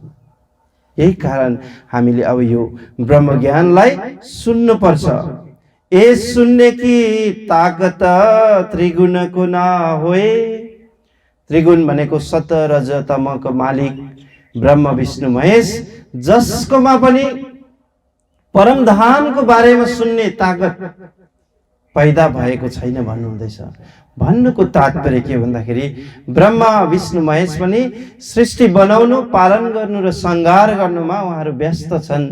यही कारण हामीले अब यो ब्रह्म ज्ञानलाई सुन्नु पर्छ। ए सुन्ने की ताकत त्रिगुणको ना होए। त्रिगुण भनेको सत रज तमको मालिक ब्रह्म विष्णु महेश, जसकोमा पनि परमधामको बारेमा सुन्ने ताकत पैदा भएको छैन भन्नुहुँदैछ। भन्नुको तात्पर्य के भन्दाखेरि ब्रह्मा विष्णु महेश पनि सृष्टि बनाउनु, पालन गर्नु र संहार गर्नुमा उहाँहरू व्यस्त छन्।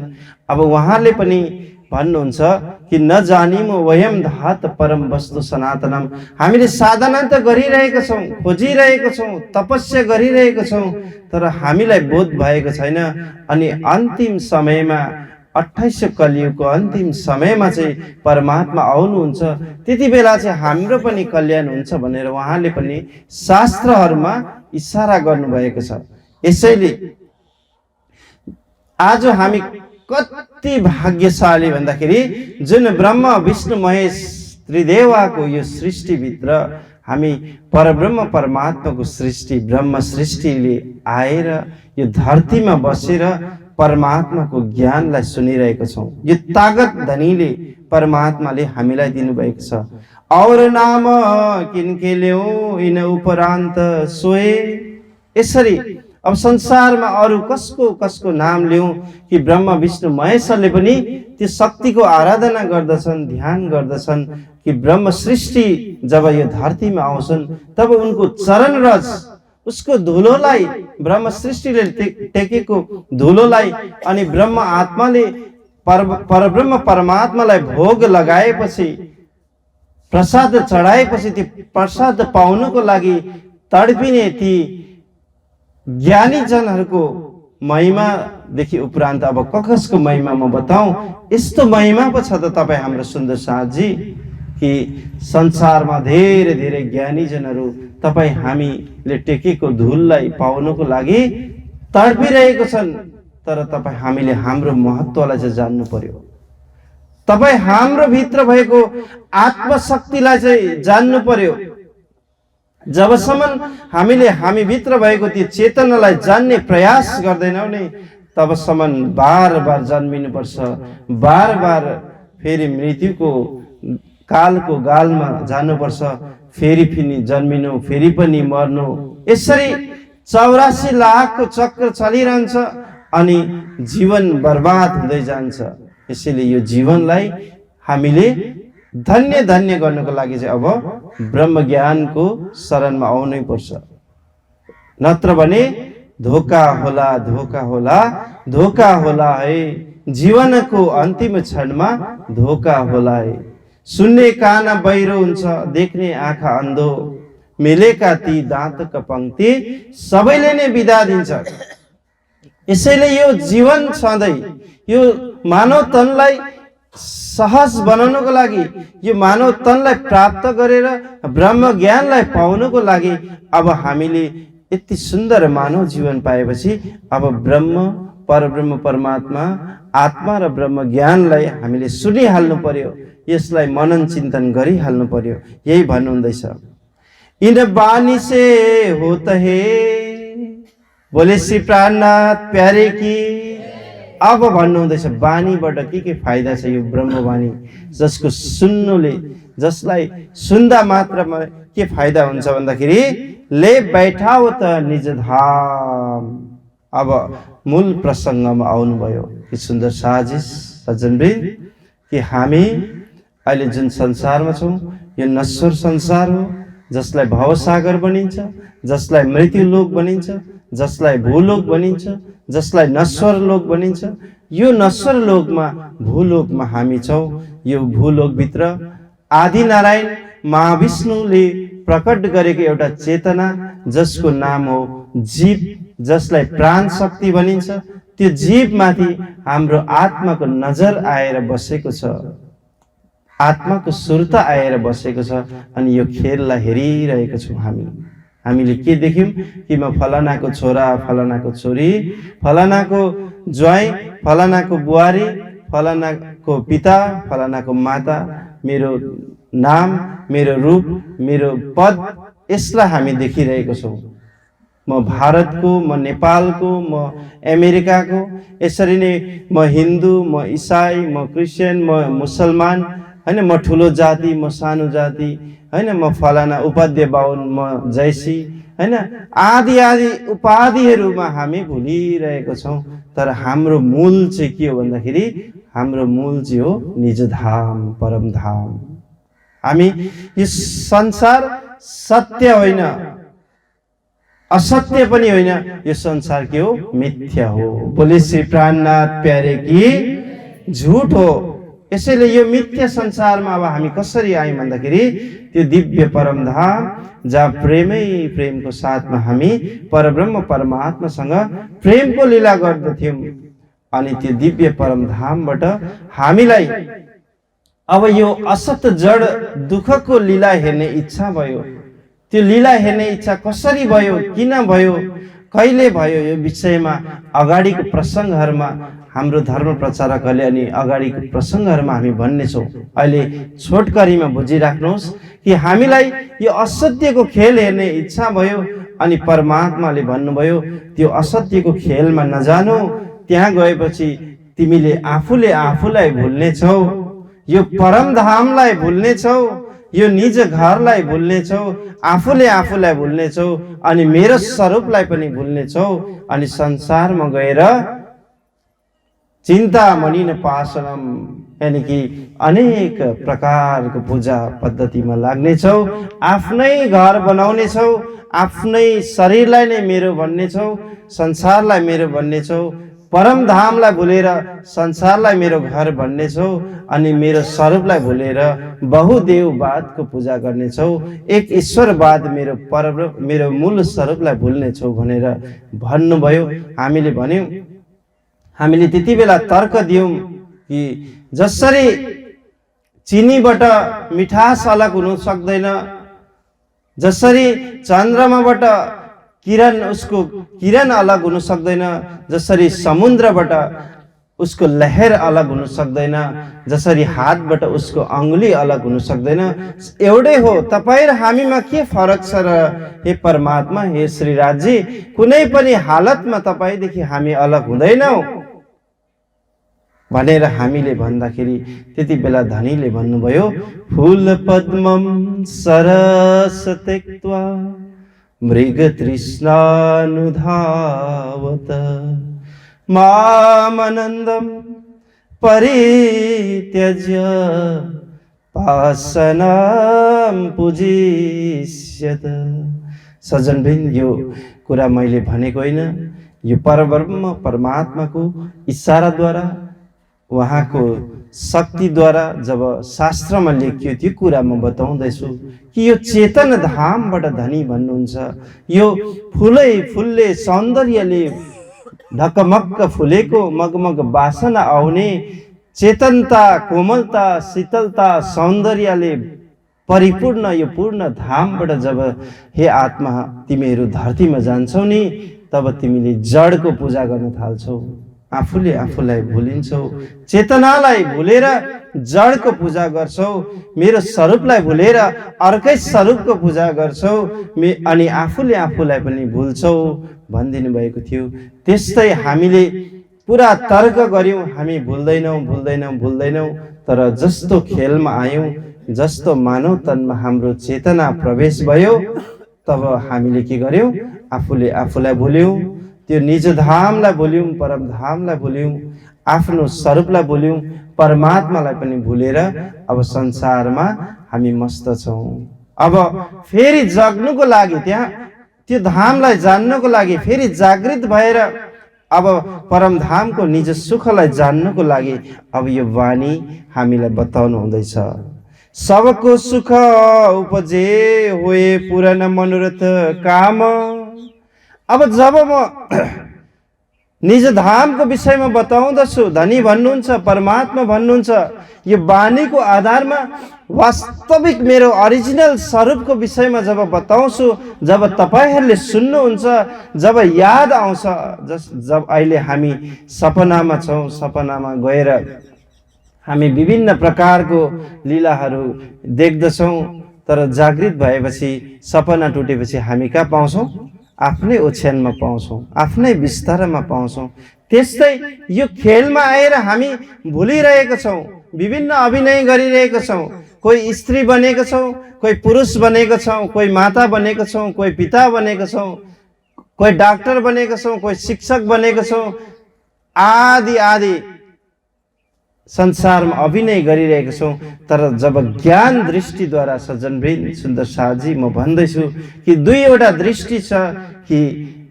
अब उहाँले पनि भन्नुहुन्छ कि नजानिम वयम धात परम वस्तु सनातनम। हामीले साधना त गरिरहेका छौँ, खोजिरहेका छौँ, तपस्या गरिरहेका छौँ, तर हामीलाई बोध भएको छैन। अनि अन्तिम समयमा 28 कलियुगको अन्तिम समयमा चाहिँ परमात्मा आउनुहुन्छ, त्यति बेला चाहिँ हाम्रो पनि कल्याण हुन्छ भनेर उहाँले पनि शास्त्रहरूमा इशारा गर्नुभएको छ। यसैले आज हामी कति भाग्यशाली भन्दाखेरि जुन ब्रह्म विष्णु महेश त्रिदेवाको यो सृष्टिभित्र हामी परब्रह्म परमात्माको सृष्टि ब्रह्म सृष्टिले आएर यो धरतीमा बसेर परमात्माको ज्ञानलाई सुनिरहेको छौँ। यो तागत धनीले परमात्माले हामीलाई दिनुभएको छ। और नाम किनके ल्याऊ इन उपरान्त सोए। यसरी अब संसारमा अरू कसको कसको नाम लिउँ कि ब्रह्म विष्णु महेशले पनि त्यो शक्तिको आराधना गर्दछन्, ध्यान गर्दछन् कि ब्रह्म सृष्टि जब यो धरतीमा आउँछन् तब उनको चरण रज उसको धुलोलाई ब्रह्म सृष्टिले टेकेको धुलोलाई अनि ब्रह्म आत्माले परब्रह्म परमात्मालाई भोग लगाएपछि प्रसाद चढाएपछि त्यो प्रसाद पाउनको लागि तडपिने ती ज्ञानी जनहरूको महिमादेखि उपरान्त अब कसको महिमा म बताऊं। यस्तो महिमा पो छ त तपाईँ हाम्रो सुन्दर साथजी कि संसारमा धेरै धेरै ज्ञानी जनहरू तपाईँ हामीले टेकेको धुललाई पाउनको लागि तडपिरहेको छन्। तर तपाईँ हामीले हाम्रो महत्त्वलाई चाहिँ जान्नु पर्यो। तपाईँ हाम्रो भित्र भएको आत्मशक्तिलाई चाहिँ जान्नु पर्यो। जबसम्म हामीले हामी भित्र भएको त्यो चेतनालाई जान्ने प्रयास गर्दैनौँ नि तबसम्म बार बार जन्मिनु पर्छ, बार बार फेरि मृत्युको कालको गालमा जानुपर्छ, फेरि पनि जन्मिनु, फेरि पनि मर्नु। यसरी 84 लाखको चक्र चलिरहन्छ अनि जीवन बर्बाद हुँदै जान्छ। यसैले यो जीवनलाई हामीले धन्य धन्य गर्नको लागि चाहिँ अब ब्रह्म ज्ञानको शरणमा आउनै पर्छ। नत्र भने धोका होला, धोका होला, धोका होला है। जीवनको अन्तिम क्षणमा धोका होला है। सुन्ने कान बहिरो हुन्छ, देख्ने आँखा अन्धो, मिलेका ती दाँतका पंक्ति सबैले नै बिदा दिन्छ। यसैले यो जीवन सधैँ यो मानव तनलाई सहज बनाउनको लागि, यो मानव तनलाई प्राप्त गरेर ब्रह्म ज्ञानलाई पाउनको लागि अब हामीले यति सुन्दर मानव जीवन पाएपछि अब ब्रह्म परब्रह्म परमात्मा आत्मा र ब्रह्म ज्ञानलाई हामीले सुनिहाल्नु पर्यो, यसलाई मनन चिन्तन गरिहाल्नु पर्यो। यही भन्नुहुँदैछ। इन बानी से होत है बोले श्री प्राणनाथ प्यारे की। अब भन्नुहुँदैछ बानीबाट के फाइदा छ यो ब्रह्मवाणी जसको सुन्नुले, जसलाई सुन्दा मात्रमा के फाइदा हुन्छ भन्दाखेरि ले बैठाओ त निज धाम। अब मूल प्रसङ्गमा आउनुभयो कि सुन्दर साजिस सज्जनवृन्द कि हामी अहिले जुन संसारमा छौँ यो नश्वर संसार हो, जसलाई भवसागर भनिन्छ, जसलाई मृत्यु लोक भनिन्छ, जसलाई भूलोक भनिन्छ, जसलाई नश्वर लोक भनिन्छ। यो नश्वर लोकमा भूलोकमा हामी छौँ। यो भूलोकभित्र आदि नारायण महाविष्णुले प्रकट गरेको एउटा चेतना जसको नाम हो जीव, जसलाई प्राण शक्ति भनिन्छ। त्यो जीवमाथि हाम्रो आत्माको नजर आएर बसेको छ, आत्माको सुर्ता आएर बसेको छ। अनि यो खेललाई हेरिरहेको छौँ हामीले के देख्यौँ कि म फलानाको छोरा, फलानाको छोरी, फलानाको ज्वाइँ, फलानाको बुहारी, फलानाको पिता, फलानाको माता, मेरो नाम, मेरो रूप, मेरो पद, यसलाई हामी देखिरहेको छौँ। म भारतको, म नेपालको, म अमेरिकाको, यसरी नै म हिन्दू, म इसाई, म क्रिस्चियन, म मुसलमान हैन, म ठुलो जाति, म सानो जाति हैन, म फलाना उपाध्याय बाहुन, म जैसी हैन, आदि आदि उपाधिहरूमा हामी भुलिरहेको छौँ। तर हाम्रो मूल चाहिँ के हो भन्दाखेरि हाम्रो मूल चाहिँ हो निजधाम परम धाम। हामी यो संसार सत्य होइन, असत्य पनि होइन, यो संसार के हो मिथ्या हो। बोले श्री प्राणनाथ प्यारे की। झूठ हो यसैले यो मिथ्या संसारमा अब हामी कसरी आयौँ भन्दाखेरि त्यो दिव्य परमधाम जहाँ प्रेमै प्रेमको साथमा हामी परब्रह्म परमात्मासँग प्रेमको लीला गर्दथ्यौँ। अनि त्यो दिव्य परमधामबाट हामीलाई अब यो असत जड दुःखको लीला हेर्ने इच्छा भयो। त्यो लीला हेर्ने इच्छा कसरी भयो, किन भयो, कहिले भयो, यो विषयमा अगाडिको प्रसङ्गहरूमा हाम्रो धर्म प्रचारकहरूले अनि अगाडिको प्रसङ्गहरूमा हामी भन्नेछौँ। अहिले छोटकरीमा बुझिराख्नुहोस् कि हामीलाई यो असत्यको खेल हेर्ने इच्छा भयो अनि परमात्माले भन्नुभयो त्यो असत्यको खेलमा नजानु, त्यहाँ गएपछि तिमीले आफूले आफूलाई भुल्नेछौ, यो परमधामलाई भुल्नेछौ, यो निज घरलाई भुल्नेछौ, आफूले आफूलाई भुल्नेछौ अनि मेरो स्वरूपलाई पनि भुल्नेछौ अनि संसारमा गएर चिन्ता मनिन पासनम यानी कि अनेक प्रकारको पूजा पद्धतिमा लाग्नेछौ, आफ्नै घर बनाउनेछौ, आफ्नै शरीरलाई नै मेरो भन्नेछौ, संसारलाई मेरो भन्नेछौ, परमधामलाई भुलेर संसारलाई मेरो घर भन्नेछौ अनि मेरो स्वरूपलाई भुलेर बहुदेववादको पूजा गर्नेछौ, एक ईश्वरवाद मेरो मूल स्वरूपलाई भुल्नेछौ भनेर भन्नुभयो। हामीले भन्यौँ, हामीले त्यति बेला तर्क दियौँ कि जसरी चिनीबाट मिठास अलग हुन सक्दैन, जसरी चन्द्रमाबाट उसको किरण अलग हुन सक्दैन, जसरी समुद्रबाट उसको लहर अलग हुन सक्दैन, जसरी हातबाट उसको अंगुली अलग हुन सक्दैन, एउटै हो तपाईँ र हामीमा के फरक छ र हे परमात्मा, हे श्रीराजजी, कुनै पनि हालतमा तपाईँदेखि हामी अलग हुँदैनौँ भनेर हामीले भन्दाखेरि त्यति बेला धनीले भन्नुभयो फूल पद्मम सरस त्यक्त्वा मृग तृष्णानुधावत मामनन्दम परित्यज्य पासनाम पूजिष्यत। सज्जनवृन्द, यो कुरा मैले भनेको होइन, यो परब्रह्म परमात्माको इशाराद्वारा उहाँको शक्तिद्वारा जब शास्त्रमा लेखियो त्यो कुरा म बताउँदैछु कि यो चेतन धामबाट धनी भन्नुहुन्छ। यो फुलै फुलले सौन्दर्यले ढकमक्क फुलेको मगमग वासना आउने चेतनता, कोमलता, शीतलता, सौन्दर्यले परिपूर्ण यो पूर्ण धामबाट जब हे आत्मा तिमीहरू धरतीमा जान्छौ नि, तब तिमीले जडको पूजा गर्न थाल्छौ, आफूले आफूलाई भुलिन्छौ, चेतनालाई भुलेर जडको पूजा गर्छौ, मेरो स्वरूपलाई भुलेर अर्कै स्वरूपको पूजा गर्छौ अनि आफूले आफूलाई पनि भुल्छौ भनिदिनु भएको थियो। त्यस्तै हामीले पुरा तर्क गर्यौं, हामी भुल्दैनौं भुल्दैनौं भुल्दैनौं, तर जस्तो खेलमा आयौं, जस्तो मानव तनमा हाम्रो चेतना प्रवेश भयो, तब हामीले के गर्यौं, आफूले आफूलाई भुल्यौं, त्यो निज धामलाई भुल्यौं, परमधामलाई भुल्यौं, आफ्नो स्वरूपलाई भुल्यौं, परमात्मालाई पनि भुलेर अब संसारमा हामी मस्त छौं। अब फेरि जग्नुको लागि, त्यहाँ त्यो धामलाई जान्नको लागि फेरि जागृत भएर अब परमधामको निज सुखलाई जान्नको लागि अब यो वाणी हामीलाई बताउनु हुँदैछ। सबको सुख उपजे होए पूर्ण मनोरथ काम। अब जब म निज धामको विषयमा बताउँदछु, धनी भन्नुहुन्छ, परमात्मा भन्नुहुन्छ, यो वाणीको आधारमा वास्तविक मेरो ओरिजिनल स्वरूपको विषयमा जब बताउँछु, जब तपाईहरूले सुन्नुहुन्छ, जब याद आउँछ, जब अहिले हामी सपनामा छौँ, सपनामा गएर हामी विभिन्न प्रकारको लीलाहरू देख्दछौँ, तर जागृत भएपछि सपना टुटेपछि हामी कहाँ पाउँछौँ? आफ्नै ओछ्यानमा पाउँछौँ, आफ्नै बिस्तारामा पाउँछौँ। त्यस्तै यो खेलमा आएर हामी भुलिरहेका छौँ, विभिन्न अभिनय गरिरहेका छौँ। कोही स्त्री बनेका छौँ, कोही पुरुष बनेका छौँ, कोही माता बनेका छौँ, कोही पिता बनेका छौँ, कोही डाक्टर बनेका छौँ, कोही शिक्षक बनेका छौँ, आदि आदि संसारमा अभिनय गरिरहेका छौँ। तर जब ज्ञान दृष्टिद्वारा, सज्जनवृन्द, सुन्दर साथजी, म भन्दैछु कि दुईवटा दृष्टि छ कि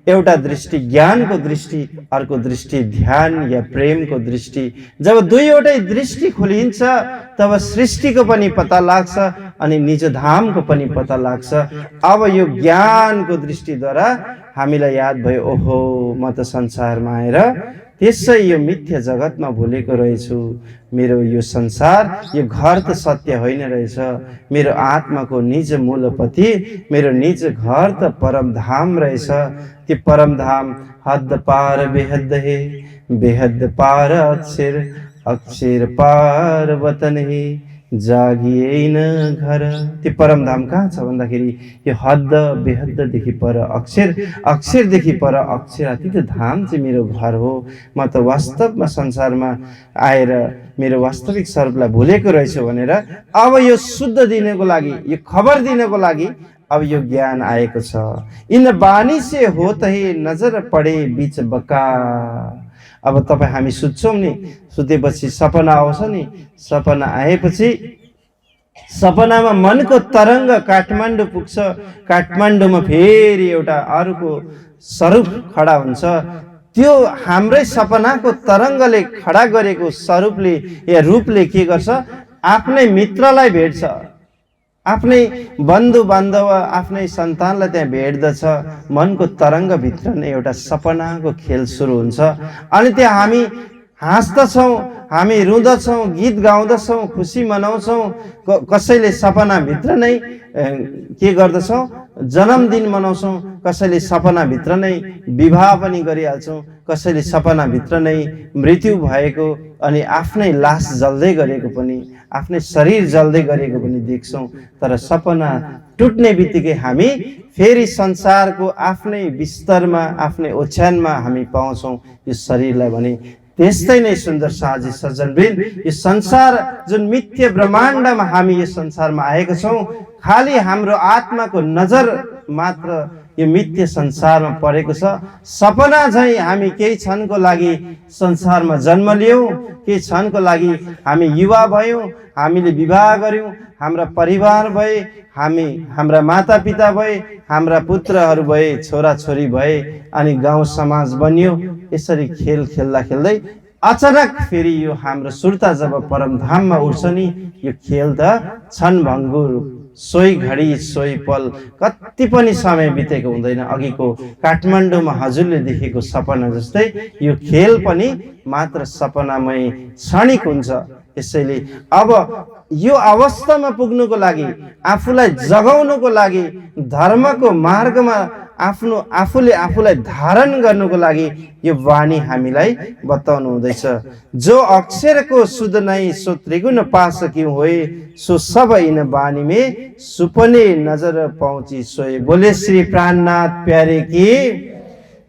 एउटा दृष्टि ज्ञानको दृष्टि, अर्को दृष्टि ध्यान या प्रेमको दृष्टि। जब दुईवटै दृष्टि खोलिन्छ तब सृष्टिको पनि पत्ता लाग्छ अनि निज धामको पनि पत्ता लाग्छ। अब यो ज्ञानको दृष्टिद्वारा हामीलाई याद भयो, ओहो म त संसारमा आएर त्यसै यो मिथ्या जगतमा भुलेको रहेछु। मेरो यो संसार, यो घर त सत्य होइन रहेछ। मेरो आत्माको निज मूलपति, मेरो निज घर त परमधाम रहेछ। त्यो परमधाम हद पार बेहद हे, बेहद पार अक्षर, अक्षर पार वतन हे, जागिए न घर। त्यो परमधाम कहाँ छ भन्दाखेरि यो हद बेहददेखि पर अक्षर, अक्षरदेखि पर अक्षर, त्यो धाम चाहिँ मेरो घर हो। म त वास्तवमा संसारमा आएर मेरो वास्तविक स्वरूपलाई भुलेको रहेछु भनेर अब यो शुद्ध दिनको लागि, यो खबर दिनको लागि अब यो ज्ञान आएको छ। इन बानी से होत है नजर पडे बीच बका। अब तपाईँ हामी सुत्छौँ नि, सुतेपछि सपना आउँछ नि, सपना आएपछि सपनामा मनको तरङ्ग काठमाडौँ पुग्छ। काठमाडौँमा फेरि एउटा अर्को स्वरूप खडा हुन्छ। त्यो हाम्रै सपनाको तरङ्गले खडा गरेको स्वरूपले या रूपले के गर्छ, आफ्नै मित्रलाई भेट्छ, आफ्नै बन्धु बान्धव, आफ्नै सन्तानलाई त्यहाँ भेट्दछ। मनको तरङ्गभित्र नै एउटा सपनाको खेल सुरु हुन्छ। अनि त्यहाँ हामी हाँस्दछौँ, हामी रुँदछौँ, गीत गाउँदछौँ, खुसी मनाउँछौँ। कसैले सपनाभित्र नै के गर्दछौँ, जन्मदिन मनाउँछौँ। कसैले सपनाभित्र नै विवाह पनि गरिहाल्छौँ। कसैले सपनाभित्र नै मृत्यु भएको अनि आफ्नै लास जल्दै गरेको पनि, आफ्नै शरीर जल्दै गरेको पनि देख्छौँ। तर सपना टुट्ने बित्तिकै हामी फेरि संसारको आफ्नै बिस्तरमा, आफ्नै ओछ्यानमा हामी पाउँछौँ यो शरीरलाई भने। त्यस्तै नै सुन्दर साझी सज्जनवृन्द, यो संसार जुन मिथ्य ब्रह्माण्डमा हामी यो संसारमा आएका छौँ, खालि हाम्रो आत्माको नजर मात्र यो मिथ्य संसारमा परेको छ। सपना झैँ हामी केही क्षणको लागि संसारमा जन्म लियौँ, केही क्षणको लागि हामी युवा भयौँ, हामीले विवाह गऱ्यौँ, हाम्रा परिवार भए, हामी हाम्रा मातापिता भए, हाम्रा पुत्रहरू भए, छोराछोरी भए, अनि गाउँ समाज बनियो। यसरी खेल खेल्दा खेल्दै अचानक फेरि यो हाम्रो सुर्ता जब परमधाममा उठ्छ नि, यो खेल त क्षणभङ्गुर, सोही घडी सोही पल, कति पनि समय बितेको हुँदैन। अघिको काठमाडौँमा हजुरले देखेको सपना जस्तै यो खेल पनि मात्र सपनामै क्षणिक हुन्छ। यसैले अब यो अवस्थामा पुग्नुको लागि, आफूलाई जगाउनुको लागि, धर्मको मार्गमा आफूले आफूलाई धारण गर्नुको लागि यो वाणी हामीलाई बताउनु हुँदैछ। जो अक्षर को सुध नहीं सो त्रिगुण पास क्यों होए, सो सब इन वाणी में सुपने नजर पहुंची सोए। बोले श्री प्राणनाथ प्यारे की।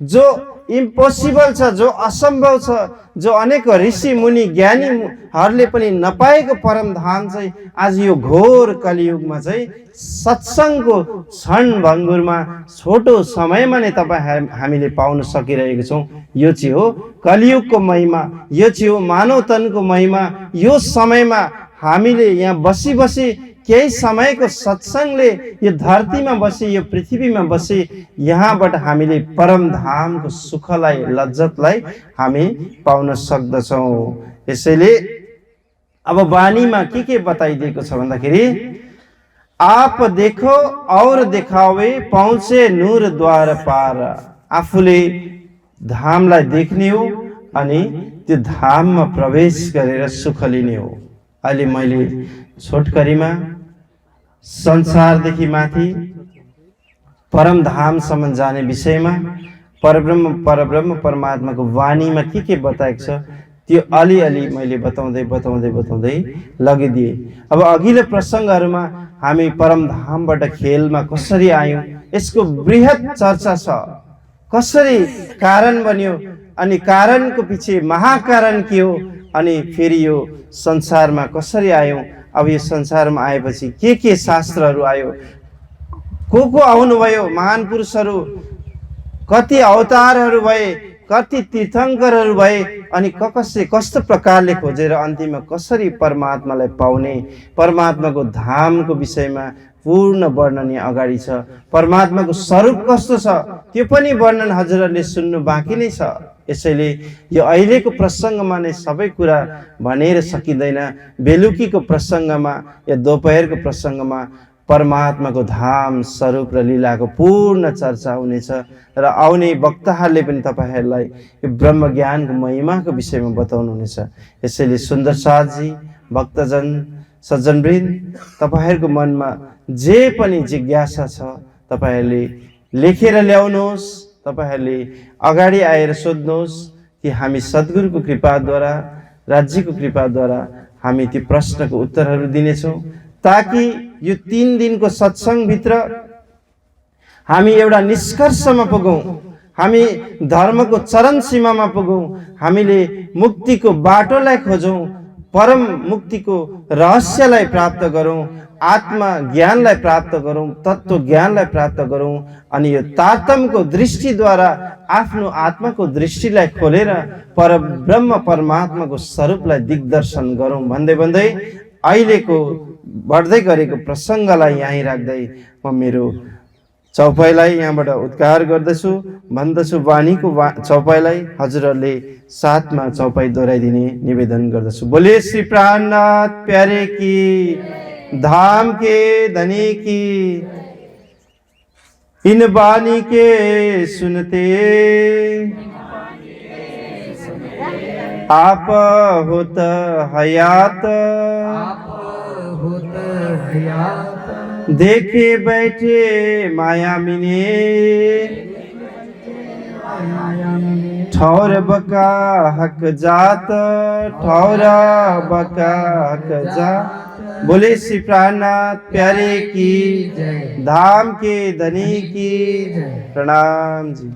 जो इम्पोसिबल छ, जो असम्भव छ, जो अनेक ऋषि मुनि ज्ञानीहरूले पनि नपाएको परमधाम चाहिँ आज यो घोर कलियुगमा चाहिँ सत्सङ्गको क्षण भङ्गुरमा छोटो समयमा नै तपाईँ हामीले पाउन सकिरहेको छौँ। यो चाहिँ हो कलियुगको महिमा, यो चाहिँ हो मानव तनको महिमा। यो समयमा हामीले यहाँ बसी बसी केही समयको सत्सङ्गले यो धरतीमा बसी, यो पृथ्वीमा बसी, यहाँबाट हामीले परमधामको सुखलाई, लज्जतलाई हामी पाउन सक्दछौँ। यसैले अब वाणीमा के बताइदिएको छ भन्दाखेरि, आप देखो और देखावे पहुँचे नूर द्वार पार। आफूले धामलाई देख्ने हो अनि त्यो धाममा प्रवेश गरेर सुख लिने हो। अहिले मैले छोटकरीमा संसारदेखि माथि परमधामसम्म जाने विषयमा परब्रह्म परमात्माको वाणीमा के बताएको छ त्यो अलिअलि मैले बताउँदै लगिदिए। अब अघिल्लो प्रसङ्गहरूमा हामी परमधामबाट खेलमा कसरी आयौँ यसको बृहत चर्चा छ। कसरी कारण बन्यो अनि कारणको पछि महाकारण के हो, अनि फेरि यो संसारमा कसरी आयौँ। अब यो संसारमा आएपछि के शास्त्रहरू आयो, को आउनुभयो, महान पुरुषहरू, कति अवतारहरू भए, कति तीर्थङ्करहरू भए, अनि कसले कस्तो प्रकारले खोजेर अन्तिममा कसरी परमात्मालाई पाउने, परमात्माको धामको विषयमा पूर्ण वर्णन यहाँ अगाडि छ। परमात्माको स्वरूप कस्तो छ त्यो पनि वर्णन हजुरहरूले सुन्नु बाँकी नै छ। यसैले यो अहिलेको प्रसङ्गमा नै सबै कुरा भनेर सकिँदैन। बेलुकीको प्रसङ्गमा या दोपहरको प्रसङ्गमा परमात्माको धाम स्वरूप र लीलाको पूर्ण चर्चा हुनेछ र आउने वक्ताहरूले पनि तपाईहरूलाई यो ब्रह्म ज्ञानको महिमाको विषयमा बताउनुहुनेछ। यसैले सुन्दर साथजी, भक्तजन, सज्जनवृन्द, तपाईहरूको मनमा जे पनि जिज्ञासा छ तपाईहरूले लेखेर ल्याउनुहोस्। तपाईहरूले अगाडि आएर सोध्नुहोस् कि हामी सद्गुरुको कृपाद्वारा, राज्यको कृपाद्वारा हामी ती प्रश्नको उत्तरहरू दिनेछौँ, ताकि यो 3 दिनको सत्सङ्गभित्र हामी एउटा निष्कर्षमा पुगौँ, हामी धर्मको चरम सीमामा पुगौँ, हामीले मुक्तिको बाटोलाई खोजौँ, परम मुक्तिको रहस्यलाई प्राप्त गरौँ, आत्मा ज्ञानलाई प्राप्त गरौँ, तत्त्व ज्ञानलाई प्राप्त गरौँ अनि यो तारतम्यको दृष्टिद्वारा आफ्नो आत्माको दृष्टिलाई खोलेर परब्रह्म परमात्माको स्वरूपलाई दिग्दर्शन गरौँ भन्दै भन्दै अहिलेको बढ्दै गरेको प्रसङ्गलाई यहीँ राख्दै म मेरो चौपाईलाई यहाँबाट उद्घार गर्दछु, भन्दछु वाणीको चौपाईलाई हजुरहरूले साथमा चौपाई दोहोऱ्याइदिने निवेदन गर्दछु। बोले श्री प्राणनाथ प्यारे की, धाम के धनी की, इन वाणी के सुनते आप होत हयात, देखे बैठे माया मिने, ठौर बका हक जात, ठौर बका हक जात। बोले श्री प्राणनाथ प्यारे की, धाम के धनी की। प्रणाम जी।